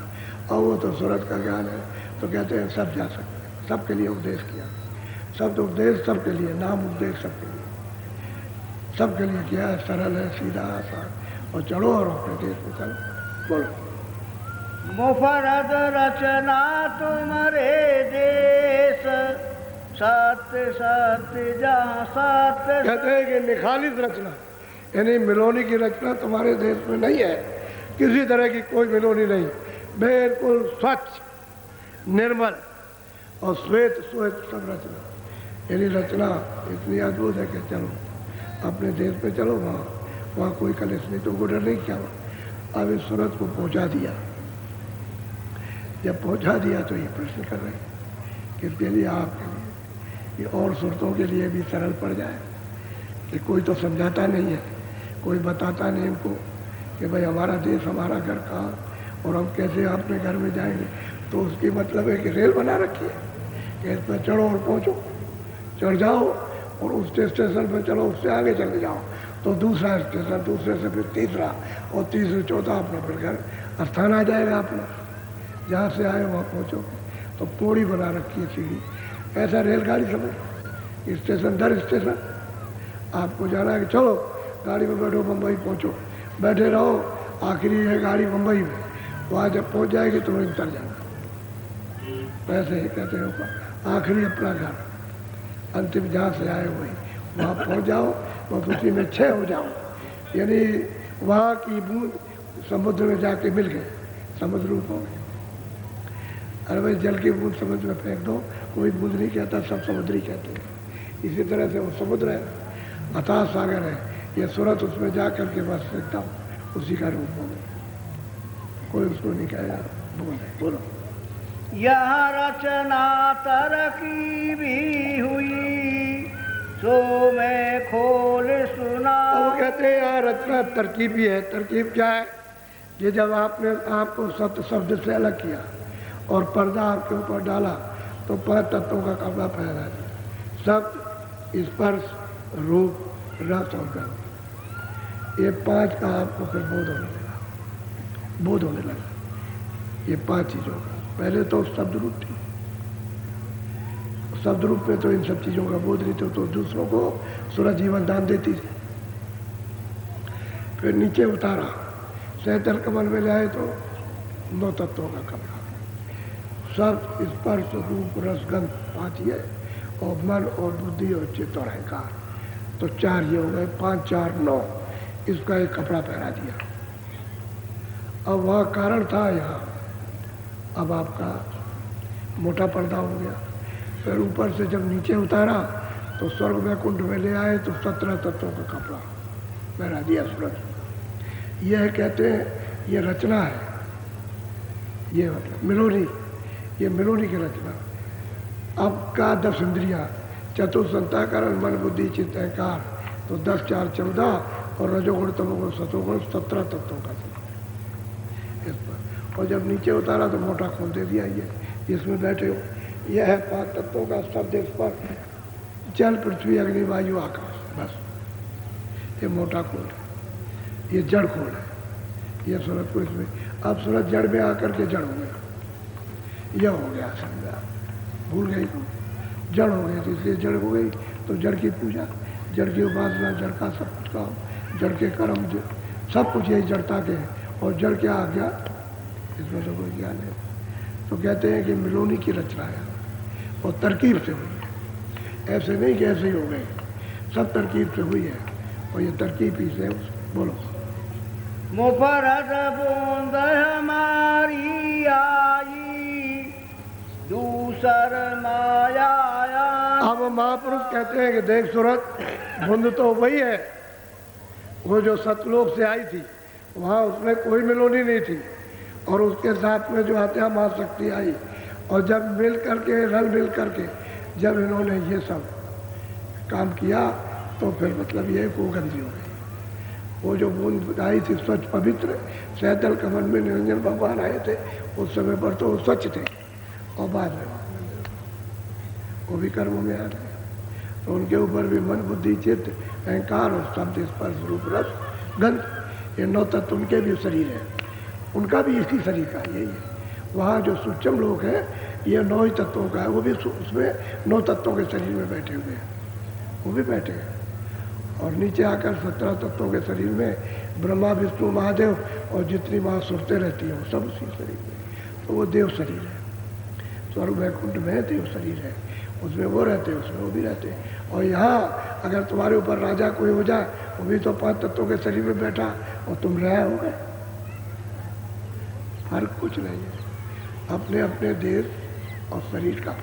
और वो तो सूरत का ज्ञान है। तो कहते हैं सब जा सकते हैं, सबके लिए उपदेश किया, सब उपदेश सबके लिए, नाम उपदेश सबके लिए, सबके लिए किया है, सरल है, सीधा आसान। और चढ़ो और अपने देश में चलो। बोलो। मुफरद रचना तुम्हारे देश, सत्य सत्य जहाँ सत्य। कहते हैं कि निखालिस रचना, यानी मिलोनी की रचना तुम्हारे देश में नहीं है, किसी तरह की कोई मिलोनी नहीं, बिल्कुल स्वच्छ, निर्मल और श्वेत श्वेत सब रचना। यानी रचना इतनी अद्भुत है कि चलो अपने देश पे चलो, वहाँ कोई कलेश नहीं, तुमको डर नहीं क्या। अब इस सूरत को पहुँचा दिया, जब पहुँचा दिया तो ये प्रश्न कर रहे हैं किसके लिए, आपके लिए, ये और सूरतों के लिए भी सरल पड़ जाए कि कोई तो समझाता नहीं है, कोई बताता नहीं इनको कि भाई हमारा देश, हमारा घर कहाँ, और हम कैसे अपने घर में जाएंगे। तो उसकी मतलब है कि रेल बना रखी है कि इस पर चढ़ो और पहुँचो, चढ़ जाओ और उस स्टेशन पर चलो, उससे आगे चले जाओ तो दूसरा स्टेशन, दूसरे से फिर तीसरा, और तीसरे चौथा अपना फिर घर स्थान आ जाएगा अपना, जहाँ से आए वहाँ पहुँचोगे। तो पौड़ी बना रखी है सीढ़ी, ऐसा रेलगाड़ी समझ, स्टेशन दर स्टेशन आपको जाना है कि चलो गाड़ी में बैठो, मुंबई पहुँचो, बैठे रहो, आखिरी है गाड़ी मुंबई में, वहाँ जब पहुँच जाएगी तो वहीं उतर जाना। वैसे ही कहते हो आखिरी अपना घर, अंतिम जहाँ से आए वही, वहाँ पहुँच जाओ, बस उसी में छः हो जाओ। यानी वहाँ की बूंद समुद्र में जाके मिल गए, समुद्र रूप हो गए। अरे भाई जल की बूंद समुद्र में फेंक दो, कोई बूंद नहीं कहता, सब समुद्री कहते हैं। इसी तरह से वो समुद्र है, अथाह सागर है, ये सूरत उसमें जा करके बस एकदम उसी का रूप हो गया, कोई उसको नहीं कहेगा। बोलो। यहाँ रचना तरकी भी हुई, सो मैं खोल सुना। वो कहते हैं यहाँ रचना तरकीब ही है। तरकीब क्या है कि जब आपने आपको सत्य शब्द से अलग किया और पर्दा आपके ऊपर डाला तो 5 तत्वों का कपड़ा पहना दिया, शब्द, स्पर्श, रूप, रस और गंध, ये 5 का आपको फिर बोध होने लगा, ये 5 चीज़ों का। पहले तो शब्द रूप थी, शब्द रूप में तो इन सब चीज़ों का बोध नहीं था, तो दूसरों को सूरज जीवन दान देती थी। फिर नीचे उतारा, सहतर कमल में ले आए तो 9 तत्वों का कपड़ा, शब्द, स्पर्श, रूप, रस, गंध 5 ये, और मन और बुद्धि और चित्त और अहंकार, तो 4 ये हो गए, 5, 4, 9, इसका एक कपड़ा पहना दिया। अब वह कारण था यहाँ, अब आपका मोटा पर्दा हो गया। फिर ऊपर से जब नीचे उतारा तो स्वर्ग में कुंड में ले आए तो 17 तत्वों का कपड़ा पहना दिया सूरज। यह कहते हैं ये रचना है, ये मतलब मिलोनी, ये मिलोनी की रचना। अब का 10 इंद्रियाँ, चतुर्संताकरण, मन बुद्धि चित्त अहंकार, तो 10, 4, 14, और रजोगुण तमोगुण सतोगुण 17 तत्वों का इस पर। और जब नीचे उतारा तो मोटा खून दे दिया, ये इसमें बैठे हो, यह है 5 तत्वों का शब्द, स्पर्श, जल, पृथ्वी, अग्नि, वायु, आकाश, बस ये मोटा खून है, ये जड़ खून है, ये सूरज को इसमें। अब सूरज जड़ में आकर के जड़ हो गया, यह हो गया समझा, भूल गई तो जड़ हो गई, तो इसलिए जड़ हो गई तो जड़ की पूजा, जड़ की उपासना, जड़ का सब कुछ काम, जड़ के कर्म, सब कुछ यही जड़ता के हैं। और जड़ क्या आ गया, इसमें तो कोई ज्ञान है। तो कहते हैं कि मिलोनी की रचना है और तरकीब से हुई है, ऐसे नहीं कि ऐसे ही हो गए, सब तरकीब से हुई है। और ये तरकीब ही से बोलो। मुफरद बूंद हमारी आई, दूसर माया। अब महापुरुष कहते हैं कि देख सूरत, बूंद तो वही है, वो जो सतलोक से आई थी, वहाँ उसमें कोई मिलोनी नहीं थी। और उसके साथ में जो आत्या महाशक्ति आई, और जब मिल करके, रल मिल करके जब इन्होंने ये सब काम किया, तो फिर मतलब ये को गंदी हो गई। वो जो बूंद आई थी स्वच्छ पवित्र, सैदल कमल में निरंजन भगवान आए थे, उस समय पर तो वो स्वच्छ थे, और बाद में वो भी कर्मों में आ गए। तो उनके ऊपर भी मन, बुद्धि, चित्त, अहंकार और शब्द, स्पर्श, रूप, रस, गंध, ये 9 तत्व उनके भी शरीर है, उनका भी इसी शरीर का यही है। वहाँ जो सूक्ष्म लोग हैं, ये 9 ही तत्वों का है, वो भी उसमें 9 तत्वों के शरीर में बैठे हुए हैं, वो भी बैठे हैं। और नीचे आकर 17 तत्वों के शरीर में ब्रह्मा, विष्णु, महादेव और जितनी महासुरतें रहती हैं, वो सब उसी शरीर में। तो वो देव शरीर है, स्वर्ग वैकुंठ में देव शरीर है, उसमें वो रहते हैं, उसमें वो भी रहते हैं। और यहाँ अगर तुम्हारे ऊपर राजा कोई हो जाए, वो भी तो 5 तत्वों के शरीर में बैठा और तुम रह हो गए, फर्क कुछ नहीं है, अपने अपने देश और शरीर का,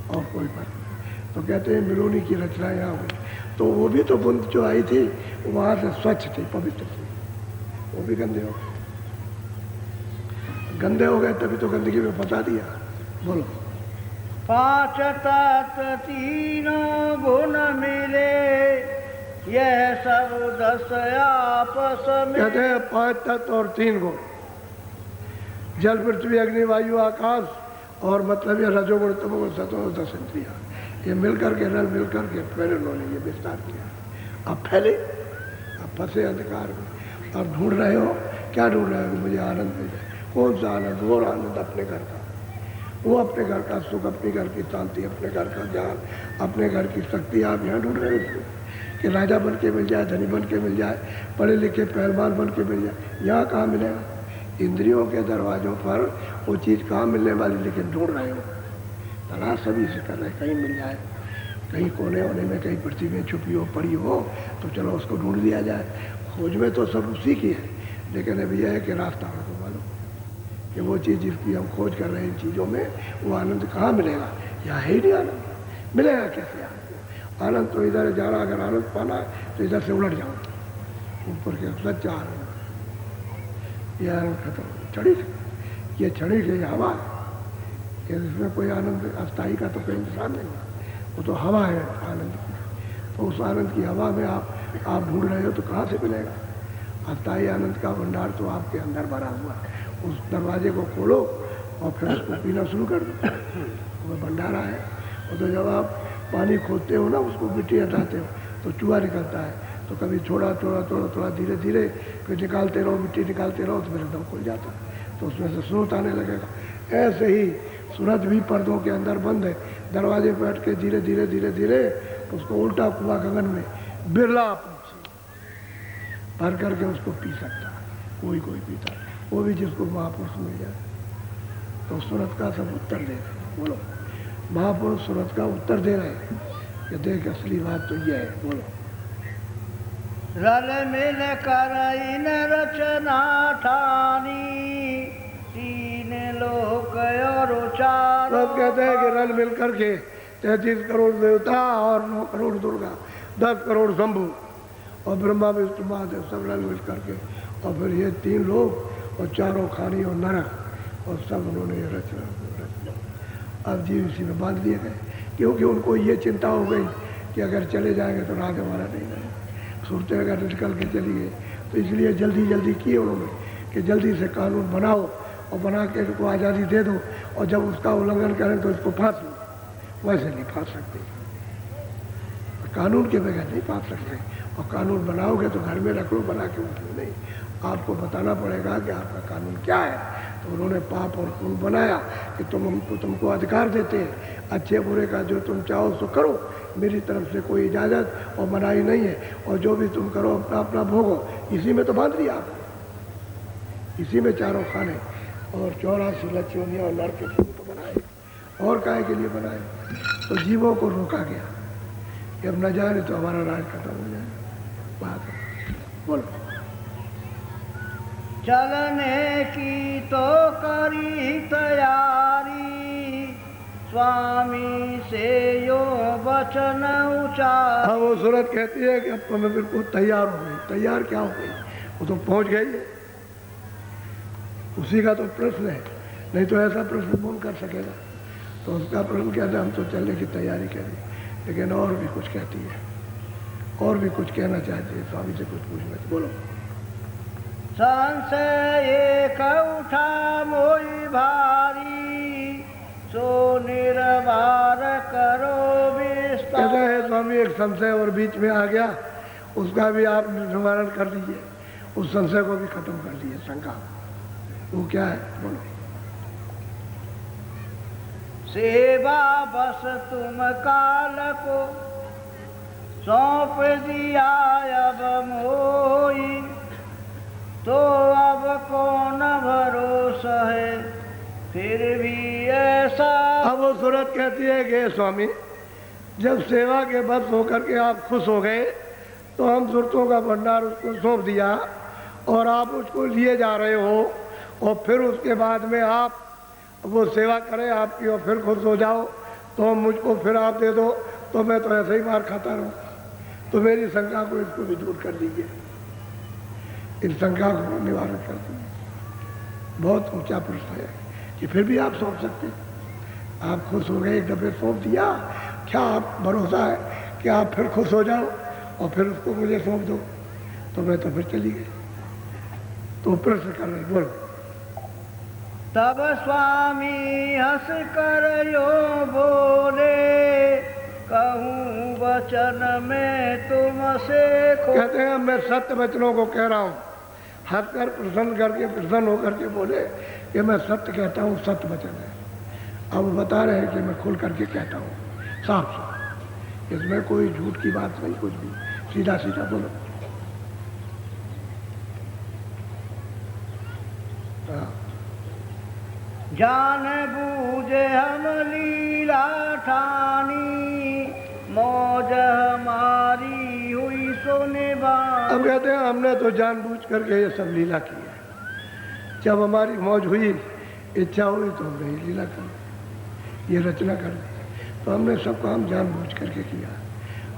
और कोई फर्क नहीं। तो कहते हैं मिलोनी की रचना यहाँ हुई। तो वो भी तो बूंद जो आई थी वहाँ से स्वच्छ थी, पवित्र थी, वो भी गंदे हो गए। गंदे हो गए तभी तो गंदगी में फंसा दिया। बोलो। 5 तत्व 3 गुण मिले, यह सब 10 आपस में। कहते हैं 5 तत्व और 3 गुण, जल, पृथ्वी, अग्नि, वायु, आकाश, और मतलब ये रजोगुण, तमोगुण, सतोगुण, 10 इंद्रियां, ये मिलकर के, रल मिलकर के फिर उन्होंने ये विस्तार किया। अब फैले, अब फंसे अंधकार में, अब ढूंढ रहे हो, क्या ढूंढ रहे हो? मुझे आनंद मिल जाए। कौन सा आनंद? वो आनंद अपने घर का, वो अपने घर का सुख, अपने घर की शांति, अपने घर का ज्ञान, अपने घर की शक्ति। आप यहाँ ढूंढ रहे हो कि राजा बन के मिल जाए, धनी बन के मिल जाए, पढ़े लिखे पहलवान बन के मिल जाए, यहाँ कहाँ मिलेगा? इंद्रियों के दरवाजों पर वो चीज़ कहाँ मिलने वाली, लेकिन ढूंढ रहे हो, तलाश सभी से कर रहे, कहीं मिल जाए, कहीं कोने होने में, कहीं पृथ्वी में छुपी हो, पड़ी हो, तो चलो उसको ढूंढ लिया जाए। खोज में तो सब उसी की है, लेकिन अब यह है कि रास्ता हमको मालूम कि वो चीज़ जिसकी हम खोज कर रहे हैं, इन चीज़ों में, वो आनंद कहाँ मिलेगा? यहाँ है ही नहीं आनंद, मिलेगा कैसे आपको? आनंद तो इधर है, जा रहा, अगर आनंद पाना है तो इधर से उलट जाओ, ऊपर के सच्चा आनंद, यह आनंद खत्म, क्षणिक, ये क्षणिक है, हवा है, इसमें कोई आनंद अस्थाई का तो कोई इंतजाम नहीं हुआ, वो तो हवा है आनंद की। तो उस आनंद की हवा में आप ढूंढ रहे हो तो कहाँ से मिलेगा? अस्थाई आनंद का भंडार तो आपके अंदर भरा हुआ है, उस दरवाजे को खोलो और फिर उसको पीना शुरू कर दो, वो भंडारा है। और तो जब आप पानी खोदते हो ना, उसको मिट्टी हटाते हो तो चूहा निकलता है, तो कभी थोड़ा थोड़ा थोड़ा थोड़ा धीरे धीरे फिर निकालते रहो, मिट्टी निकालते रहो, तो फिर एकदम खुल जाता है, तो उसमें से स्रोत आने लगेगा। ऐसे ही सूरज भी पर्दों के अंदर बंद है, दरवाजे पर बैठ के धीरे धीरे धीरे धीरे उसको उल्टा कुआ गगन में बिरला भर करके उसको पी सकता है, कोई पीता है, वो भी जिसको महापुरुष मिल जाए। तो सूरज का सब उत्तर दे रहे, बोलो। महापुरुष सूरज का उत्तर दे रहे हैं कि देख असली बात तो ये है, बोलो। रल मिल कर इन रचना ठानी, 3 लोक और 4। सब कहते हैं कि रल मिल करके 33 करोड़ देवता और 9 करोड़ दुर्गा, 10 करोड़ शंभु और ब्रह्मा, विष्णु, महादेव सब रल मिल करके, और फिर ये 3 लोग और 4 खानी और नरक, और सब उन्होंने ये रचना। अब जीव इसी में बांध दिए गए, क्योंकि उनको ये चिंता हो गई कि अगर चले जाएंगे तो राज हमारा नहीं रहेगा, सूरतें अगर निकल के चली गई, तो इसलिए जल्दी किए उन्होंने कि जल्दी से कानून बनाओ और बना के इनको आज़ादी दे दो, और जब उसका उल्लंघन करें तो इसको फांस लो। वैसे नहीं फांस सकते, कानून के बगैर नहीं फांस सकते। और कानून बनाओगे तो घर में रख लो, बना के उसमें नहीं, आपको बताना पड़ेगा कि आपका कानून क्या है, तो उन्होंने पाप और पुण्य बनाया कि तुमको अधिकार देते हैं, अच्छे बुरे का जो तुम चाहो सो करो, मेरी तरफ से कोई इजाज़त और मनाही नहीं है, और जो भी तुम करो अपना अपना भोगो। इसी में तो बांध लिया आप, इसी में चारों खाने और 84 लक्ष्यों और नरक के तो बनाए, और काहे के लिए बनाए? तो जीवों को रोका गया कि अब न जाने तो हमारा राज खत्म हो जाए। बात है, बोलो। चलने की तो करी तैयारी, स्वामी से यो वचन उचार। हाँ, वो सूरत कहती है कि अब तो मैं बिल्कुल तैयार हो गई। तैयार क्या हो गई? वो तो पहुंच गई है, उसी का तो प्रश्न है, नहीं तो ऐसा प्रश्न कौन कर सकेगा? तो उसका प्रश्न कहता है हम तो चलने की तैयारी करी, लेकिन और भी कुछ कहती है, और भी कुछ कहना चाहती है, स्वामी से कुछ पूछना। बोलो। संशय एक उठा मोई भारी, सो निर्वार करो विस्तार। कहता है स्वामी एक संशय और बीच में आ गया, उसका भी आप निवारण कर दीजिए, उस संशय को भी खत्म कर दीजिए, शंका। वो क्या है? बोलो। सेवा बस तुम काल को सौंप दिया अब मोई, तो अब कौन भरोसा है फिर भी ऐसा। अब वो सूरत कहती है कि स्वामी जब सेवा के बस होकर के आप खुश हो गए, तो हम सुरतों का भंडार उसको सौंप दिया और आप उसको लिए जा रहे हो, और फिर उसके बाद में आप वो सेवा करें आपकी और फिर खुश हो जाओ, तो मुझको फिर आप दे दो, तो मैं तो ऐसे ही मार खाता रहूँ। तो मेरी शंका को इसको भी दूर कर दीजिए, इस शंका को निवारण कर दीजिए। बहुत ऊंचा प्रश्न है कि फिर भी आप सौंप सकते हैं। आप खुश हो गए, एक दफे सौंप दिया, क्या आप भरोसा है कि आप फिर खुश हो जाओ और फिर उसको मुझे सौंप दो? तो मैं तो फिर चली गई। तो प्रश्न कर रहे, बोलो। तब स्वामी हंस कर यो बोले, कहूँ वचन में तुमसे खो। कहते हैं मैं सत्य वचनों को कह रहा हूँ। हंसकर प्रसन्न होकर के बोले कि मैं सत्य कहता हूँ, सत्य वचन है। अब बता रहे हैं कि मैं खुल करके कहता हूँ, साफ साफ, इसमें कोई झूठ की बात नहीं, कुछ भी सीधा सीधा बोलो। जान बूझे हम लीला ठानी, मौज हमारी हुई सोने बानी। अब कहते हैं हमने तो जानबूझ करके ये सब लीला की है। जब हमारी मौज हुई, इच्छा हुई, तो हमने ये लीला कर दी, ये रचना कर दी। तो हमने सब काम जानबूझ करके किया,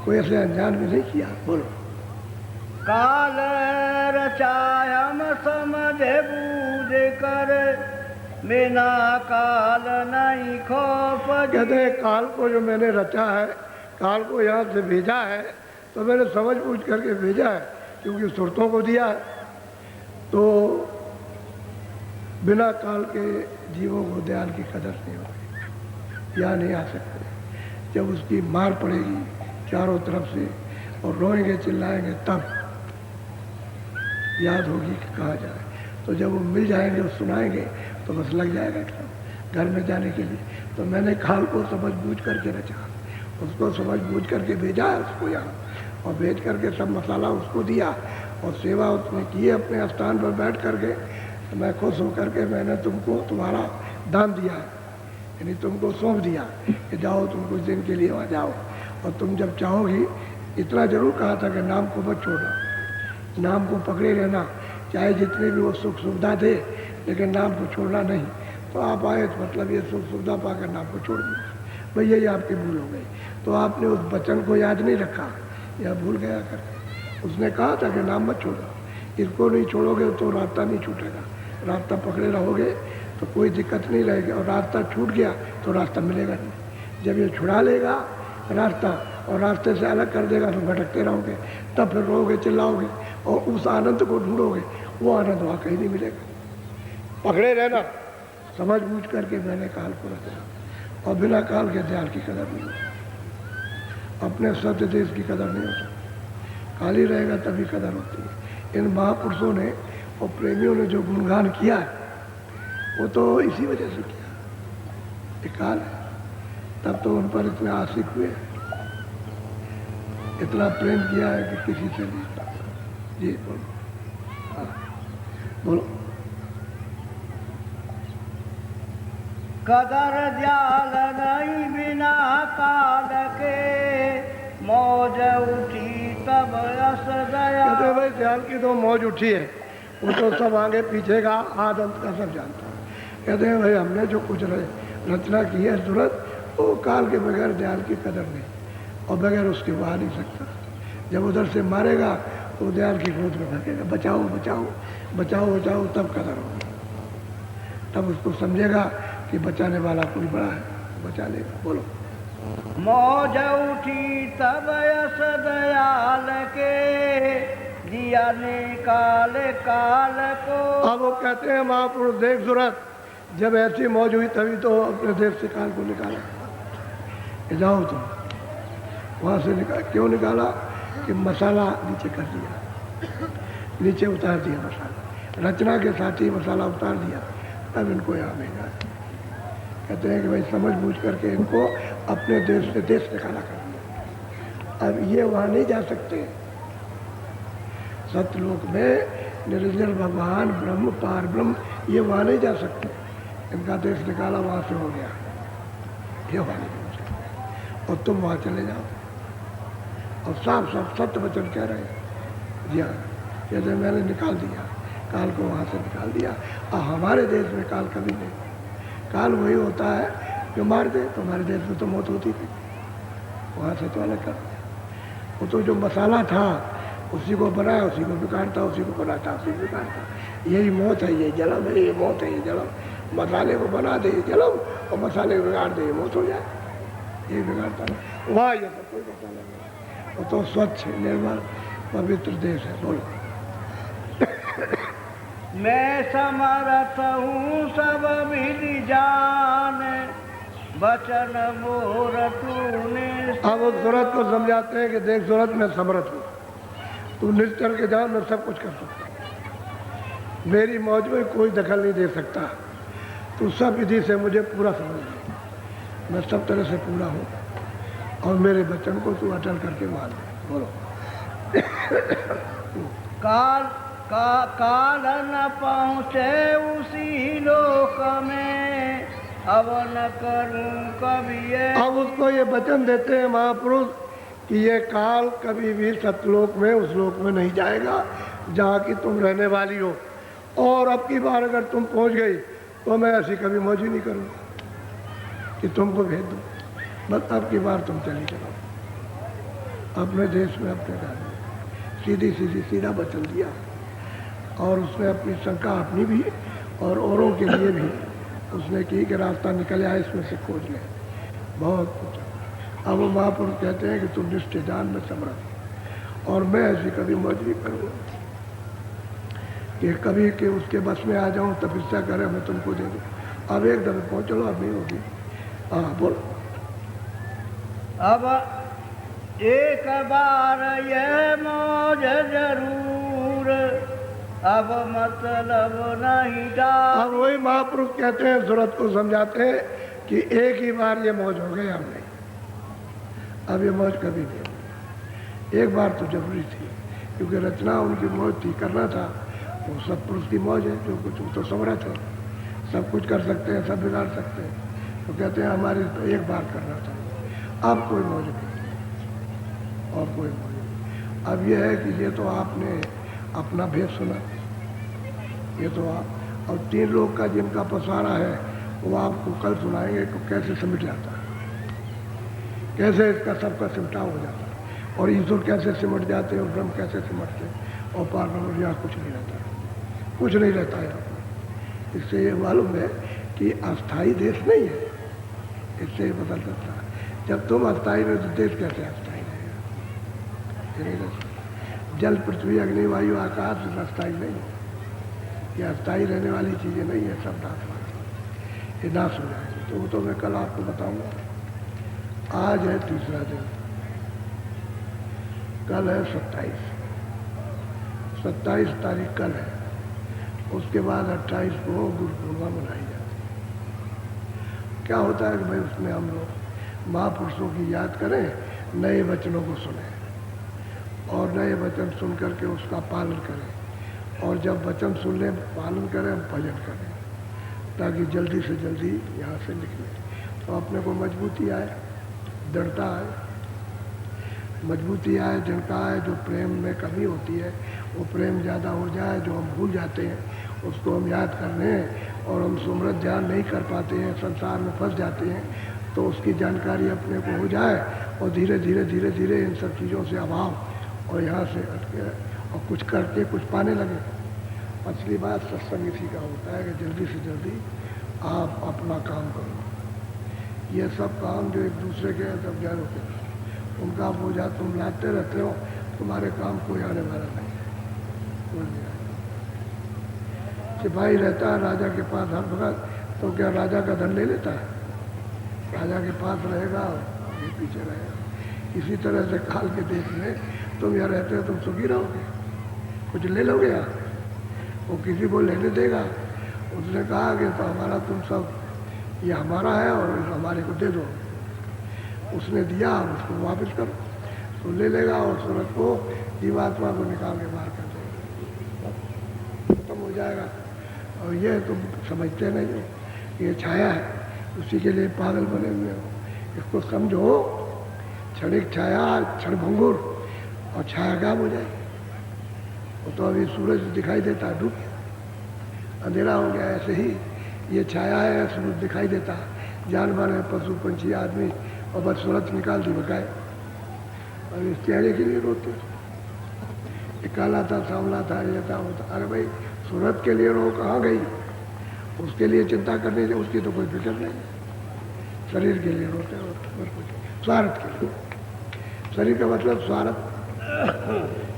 कोई ऐसे अनजान भी नहीं किया। बोलो। काल रचाय हम समझे बूझ कर, बिना काल नहीं खौफ। कहते हैं काल को जो मैंने रचा है, काल को यहाँ से भेजा है, तो मैंने समझ बूझ करके भेजा है, क्योंकि सुरतों को दिया है। तो बिना काल के जीवों को दयाल की कदर नहीं होगी, यहाँ नहीं आ सकते। जब उसकी मार पड़ेगी चारों तरफ से और रोएंगे चिल्लाएंगे, तब याद होगी कि कहाँ जाए। तो जब वो मिल जाएंगे और सुनाएंगे, तो बस लग जाएगा एकदम घर में जाने के लिए। तो मैंने काल को समझ बूझ करके रचा, उसको समझ बूझ करके भेजा है उसको यहाँ, और भेज करके सब मसाला उसको दिया, और सेवा उसने की है अपने स्थान पर बैठ करके। तो मैं खुश होकर के मैंने तुमको तुम्हारा दान दिया है, यानी तुमको सौंप दिया कि जाओ तुम कुछ दिन के लिए वहाँ जाओ, और तुम जब चाहोगी, इतना जरूर कहा था कि नाम को मत छोड़ना, नाम को पकड़े रहना, चाहे जितने भी वो सुख सुविधा थे, लेकिन नाम को छोड़ना नहीं। तो आप आए तो मतलब ये सुख सुविधा पाकर नाम को छोड़ दिया, भाई यही आपकी भूल हो गई। तो आपने उस वचन को याद नहीं रखा या भूल गया करके। उसने कहा था कि नाम मत छोड़ो, इसको नहीं छोड़ोगे तो रास्ता नहीं छूटेगा, रास्ता पकड़े रहोगे तो कोई दिक्कत नहीं रहेगी, और रास्ता छूट गया तो रास्ता मिलेगा नहीं। जब ये छुड़ा लेगा रास्ता और रास्ते से अलग कर देगा, तो भटकते रहोगे, तब फिर रोगे चिल्लाओगे और उस आनंद को ढूंढोगे, वो आनंद वहाँ कहीं नहीं मिलेगा। पकड़े रहना, समझ बूझ करके मैंने काल को रखना, और बिना काल के दयाल की कदर नहीं होती, अपने सत्य देश की कदर नहीं हो सकती। काल ही रहेगा तभी कदर होती है। इन महापुरुषों ने और प्रेमियों ने जो गुणगान किया है, वो तो इसी वजह से किया, एक काल है। तब तो उन पर इतने आशिक हुए, इतना प्रेम किया है कि किसी से नहीं पाता। जी बोलो, हाँ बोलो। कदर जाल नहीं बिना काल के, मौज उठी तब यश दया। कहते भाई दयाल की तो मौज उठी है, वो तो सब आगे पीछे का आद अंत का सब जानता है। कहते हैं भाई हमने जो कुछ रचना की है सूरत, वो काल के बगैर दयाल की कदर नहीं, और बगैर उसके वो आ नहीं सकता। जब उधर से मारेगा तो दयाल की गोद में रखेगा, बचाओ बचाओ बचाओ बचाओ, तब कदर होगी, तब उसको समझेगा कि बचाने वाला कोई बड़ा है, बचा लेगा। बोलो। मौज उठी तब यश दयाल के, दिया निकाल काल को। अब वो कहते हैं महापुरुष देख सूरत, जब ऐसी मौज हुई तभी तो अपने देश से काल को निकाला। कि जाओ तुम वहाँ से निकाल, क्यों निकाला? कि मसाला नीचे कर दिया, नीचे उतार दिया मसाला, रचना के साथ ही मसाला उतार दिया, तब इनको यहाँ भेजा। कहते हैं कि भाई समझ बूझ करके इनको अपने देश से देश निकाला कर दिया। अब ये वहाँ नहीं जा सकते, सत्यलोक में निर्जल भगवान ब्रह्म पार ब्रह्म, ये वहाँ नहीं जा सकते। इनका देश निकाला वहाँ से हो गया, ये वहाँ नहीं पहुँच सकते, और तुम वहाँ चले जाओ। और साफ साफ सत्य वचन कह रहे हैं। जी हाँ, कहते मैंने निकाल दिया काल को, वहाँ से निकाल दिया। और हमारे देश में काल कभी नहीं, काल वही होता है जो मार दे। तो हमारे देश में तो मौत होती थी, वहाँ से तो अलग कर दिया। वो तो जो मसाला था उसी को बनाया, उसी को बिगाड़ता, उसी को बनाता, उसी को बिगाड़ता। यही मौत है, ये जन्म है, ये मौत है, ये जन्म। मसाले को बना दे ये जन्म, और मसाले को बिगाड़ दे ये मौत हो जाए, ये बिगाड़ता है। वाह, ये सब कोई पता नहीं। वो तो स्वच्छ निर्मल पवित्र देश है। बोलो। मैं समर्थ हूँ सब विधि जान, बचन मोर तूने। अब उस सूरत को समझाते हैं कि देख सूरत में समर्थ हूँ, तू निश्चल के जान, मैं सब कुछ कर सकता हूँ, मेरी मौज में कोई दखल नहीं दे सकता। तू सब विधि से मुझे पूरा समझ ले, मैं सब तरह से पूरा हूँ, और मेरे बच्चन को तू अटल करके मान ले। बोलो। काल न पहुँचे उसी लोक में, अब न करूँ कभी। अब उसको ये वचन देते हैं महापुरुष कि ये काल कभी भी सतलोक में, उस लोक में नहीं जाएगा जहाँ की तुम रहने वाली हो। और अब की बार अगर तुम पहुँच गई तो मैं ऐसी कभी मौज ही नहीं करूँगा कि तुमको भेज दूँ। बस अब की बार तुम चली चलो अपने देश में, अपने घर में। सीधी सीधी सीधा वचन दिया, और उसने अपनी शंका अपनी भी और औरों के लिए भी उसने की कि रास्ता निकल आए, इसमें से खोज ले। बहुत कुछ। अब वो महापुरुष कहते हैं कि तुम निश्चय जान में समर्थ, और मैं ऐसी कभी मौज नहीं करूँगा कि कभी के उसके बस में आ जाऊँ, तपस्या करे मैं तुमको दे दूँ। अब एक दफे पहुँच चलो, अब नहीं होगी। हाँ बोलो। अब एक बार यह मौज जरूर, अब मतलब नहीं डाल। अब वही महापुरुष कहते हैं, सूरत को समझाते हैं कि एक ही बार ये मौज हो गई, हम नहीं, अब ये मौज कभी नहीं होगी। एक बार तो जरूरी थी, क्योंकि रचना उनकी मौज थी, करना था। वो सब पुरुष की मौज है, जो कुछ तो समर्थ है, सब कुछ कर सकते हैं, सब बिगाड़ सकते हैं। तो कहते हैं हमारी तो एक बार करना चाहिए, अब कोई मौज नहीं, और कोई मौज नहीं। अब यह है कि ये तो आपने अपना भेद सुना, ये तो आप, और 3 लोग का जिनका पसारा है वो आपको कल सुनाएंगे कि कैसे सिमट जाता है, कैसे इसका सबका सिमटाव हो जाता है, और ईश्वर कैसे सिमट जाते हैं, और ब्रह्म कैसे सिमटते हैं, और पार ब्रह्म यहाँ कुछ नहीं रहता है, कुछ नहीं रहता है यहाँ पर। इससे ये मालूम है कि अस्थाई देश नहीं है, इससे ये बदल सकता है। जब तुम अस्थाई रहे तो देश कैसे अस्थाई रहेगा? जल पृथ्वी अग्नि वायु आकाश अस्थाई नहीं है, ये अस्थाई रहने वाली चीज़ें नहीं है, सब नाश वाली, ये नाश हो जाएगी। तो वो तो मैं कल आपको बताऊंगा। आज है तीसरा दिन, कल है 27 तारीख कल है, उसके बाद 28 को गुरु पूर्णिमा मनाई जाती है। क्या होता है कि भाई उसमें हम लोग महापुरुषों की याद करें, नए वचनों को सुने और नए वचन सुन करके उसका पालन करें, और जब वचन सुन लें पालन करें, भजन करें, ताकि जल्दी से जल्दी यहाँ से निकले। तो अपने को मजबूती आए, दृढ़ता आए, मजबूती आए, दृढ़ता आए। जो प्रेम में कमी होती है वो प्रेम ज़्यादा हो जाए, जो हम भूल जाते हैं उसको हम याद कर लें और हम सुमरत ध्यान नहीं कर पाते हैं, संसार में फंस जाते हैं, तो उसकी जानकारी अपने को हो जाए और धीरे धीरे धीरे धीरे इन सब चीज़ों से अभाव और यहाँ से हटके और कुछ करके कुछ पाने लगे। असली बात सत्संग इसी का होता है कि जल्दी से जल्दी आप अपना काम करो। ये सब काम जो एक दूसरे के सब गैरों के उनका बोझा तुम लाते रहते हो, तुम्हारे काम कोई आने वाला नहीं है, कोई नहीं आएगा। सिपाही रहता है राजा के पास हर वक्त, तो क्या राजा का धन ले लेता है? राजा के पास रहेगा, ये पीछे रहेगा। इसी तरह से काल के देश में तुम यहाँ रहते हो, तुम सुखी रहोगे, कुछ ले लोगे यहाँ, वो किसी को लेने देगा? उसने कहा कि तो हमारा तुम सब ये हमारा है और हमारे को दे दो। उसने दिया, उसको वापस करो, तो ले लेगा और सूरत को जीवात्मा को निकाल के बाहर कर देगा, खत्म हो जाएगा। और ये तुम समझते नहीं हो, ये छाया है, उसी के लिए पागल बने हुए हो। इसको समझो, क्षणिक छाया क्षणभंगुर, और छाया गायब हो जाएगी। वो तो अभी सूरज दिखाई देता है, डूब गया, अंधेरा हो गया। ऐसे ही ये छाया है, सूरज दिखाई देता है, जानवर है, पशु पंछी आदमी, और बस सूरज निकाल दी बकाए। और इस चेहरे के लिए रोते, ये काला था, सांवला था, ये था, वो था। अरे भाई सूरज के लिए रो, कहाँ गई? उसके लिए चिंता करने से उसकी तो कोई फिक्र नहीं। शरीर के लिए रोते हो, स्वार्थ के लिए। शरीर का मतलब स्वार्थ,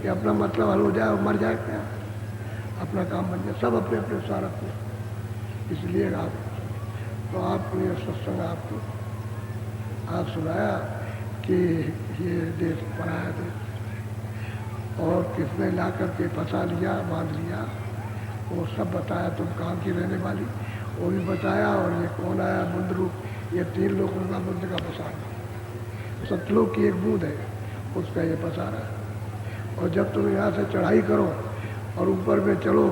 कि अपना मतलब हल हो जाए और मर जाए, क्या अपना काम बन जाए, सब अपने अपने स्वार्थ में। इसलिए आप तो आपको ये सत्संग आपको आप सुनाया कि ये देश पराया देश, और किसने ला करके फंसा लिया, बांध लिया, वो सब बताया। तुम कहाँ की रहने वाली, वो भी बताया। और ये कौन आया बुंद रूप, ये 3 लोगों का बुंद का पसारा, सतलोक की एक बूंद है, उसका ये पसारा है। और जब तुम यहाँ से चढ़ाई करो और ऊपर में चलो,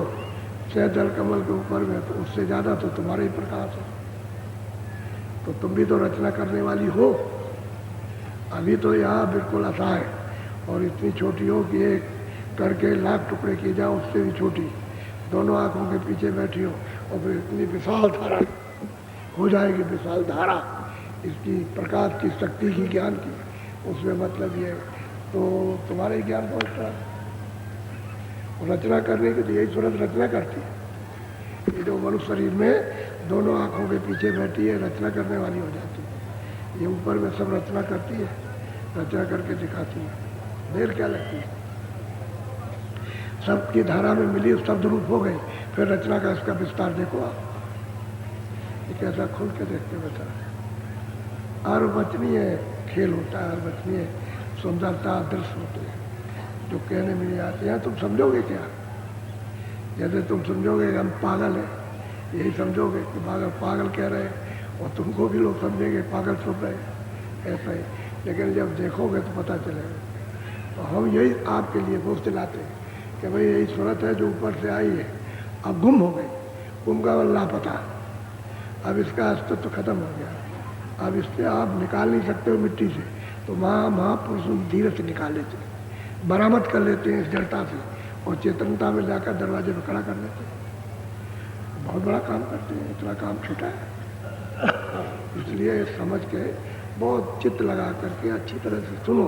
जल कमल के ऊपर में, तो उससे ज़्यादा तो तुम्हारे ही प्रकाश है। तो तुम भी तो रचना करने वाली हो। अभी तो यहाँ बिल्कुल असहाय और इतनी छोटी हो कि एक करके लाख टुकड़े किए जाओ, उससे भी छोटी, दोनों आँखों के पीछे बैठी हो, और फिर इतनी विशाल धारा हो जाएगी, विशाल धारा इसकी प्रकाश की, शक्ति की, ज्ञान की। उसमें मतलब ये तो तुम्हारे ही ज्ञान पहुँचता है। रचना करने के लिए यही सूरत रचना करती है। ये जो मनुष्य शरीर में दोनों आँखों के पीछे बैठी है, रचना करने वाली हो जाती है। ये ऊपर में सब रचना करती है, रचना करके दिखाती है। देर क्या लगती है? सबकी धारा में मिली, शब्द रूप हो गई, फिर रचना का इसका विस्तार देखो आप, ये कैसा खुल के देखते बता। अर्वचनीय खेल होता है, अर्वचनीय सुंदरता दृश्य होते हैं जो कहने में नहीं आते हैं। तुम समझोगे क्या? जैसे तुम समझोगे हम पागल हैं, यही समझोगे कि पागल पागल कह रहे हैं, और तुमको भी लोग समझेंगे पागल सुन रहे हैं, ऐसा ही। लेकिन जब देखोगे तो पता चलेगा। तो हम यही आपके लिए दोस्त दिलाते हैं कि भाई यही सूरत है जो ऊपर से आई है, अब गुम हो गई, गुम का लापता, अब इसका अस्तित्व खत्म हो गया, अब इससे आप निकाल नहीं सकते हो मिट्टी से। तो महापुरुष धीरे से निकाल लेते हैं, बरामद कर लेते हैं इस जड़ता से, और चेतनता में जाकर दरवाजे पर खड़ा कर लेते हैं। बहुत बड़ा काम करते हैं, इतना काम छोटा है। इसलिए समझ के बहुत चित्त लगा करके अच्छी तरह से सुनो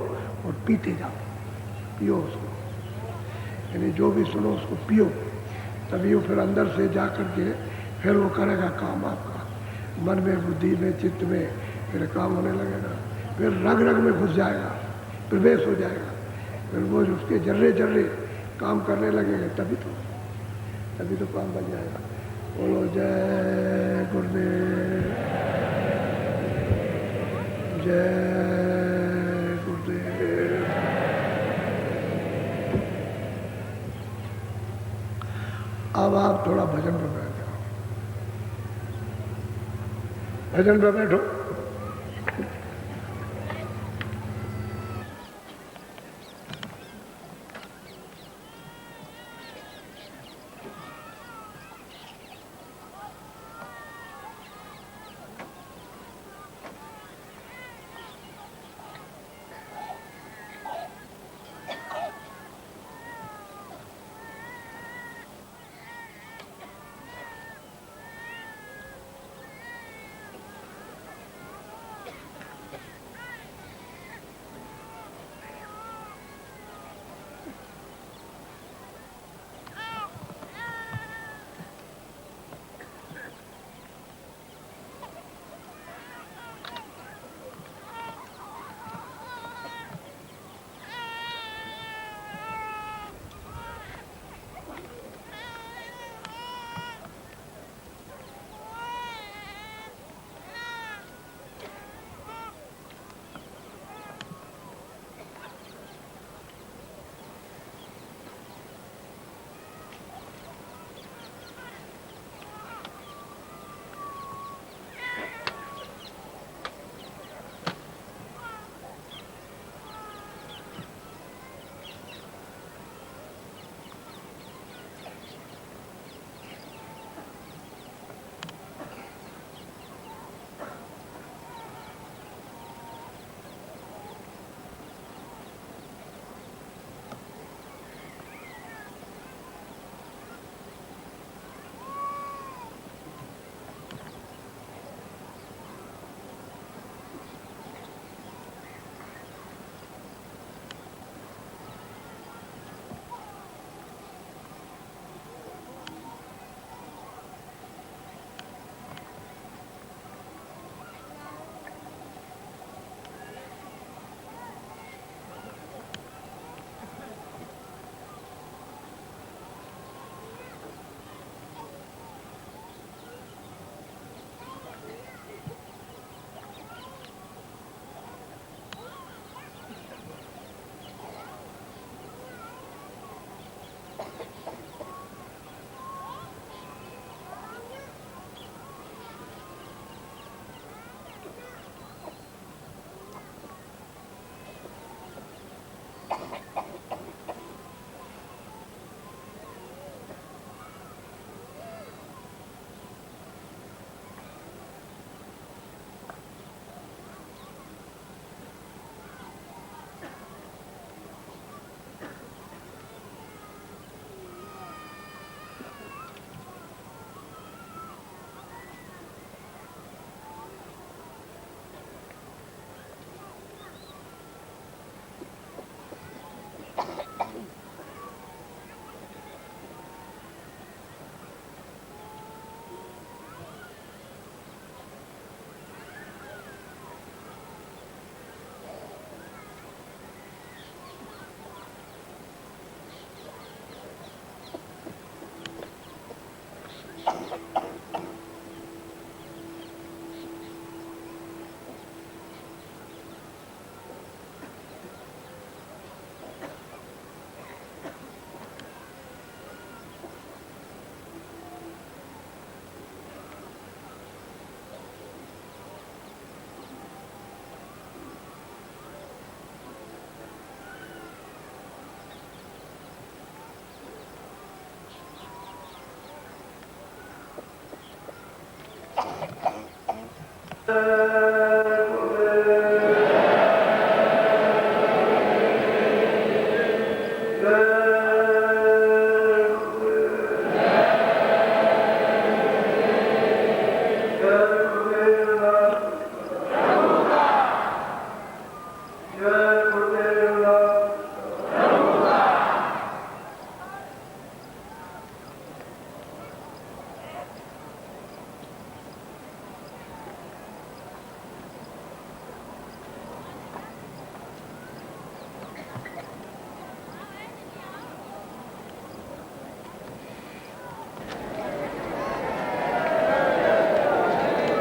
और पीते जाओ, पियो उसको, यानी जो भी सुनो उसको पियो, तभी वो फिर अंदर से जा करके फिर वो करेगा काम आपका, मन में, बुद्धि में, चित्त में, फिर काम होने लगेगा, फिर रग रग में घुस जाएगा, प्रवेश हो जाएगा, फिर वो उसके जर्रे जर्रे काम करने लगेगा, तभी तो काम बन जाएगा। बोलो जय गुरुदेव, जय गुरुदेव। अब आप थोड़ा भजन पे बैठ जाओ, भजन पे बैठो।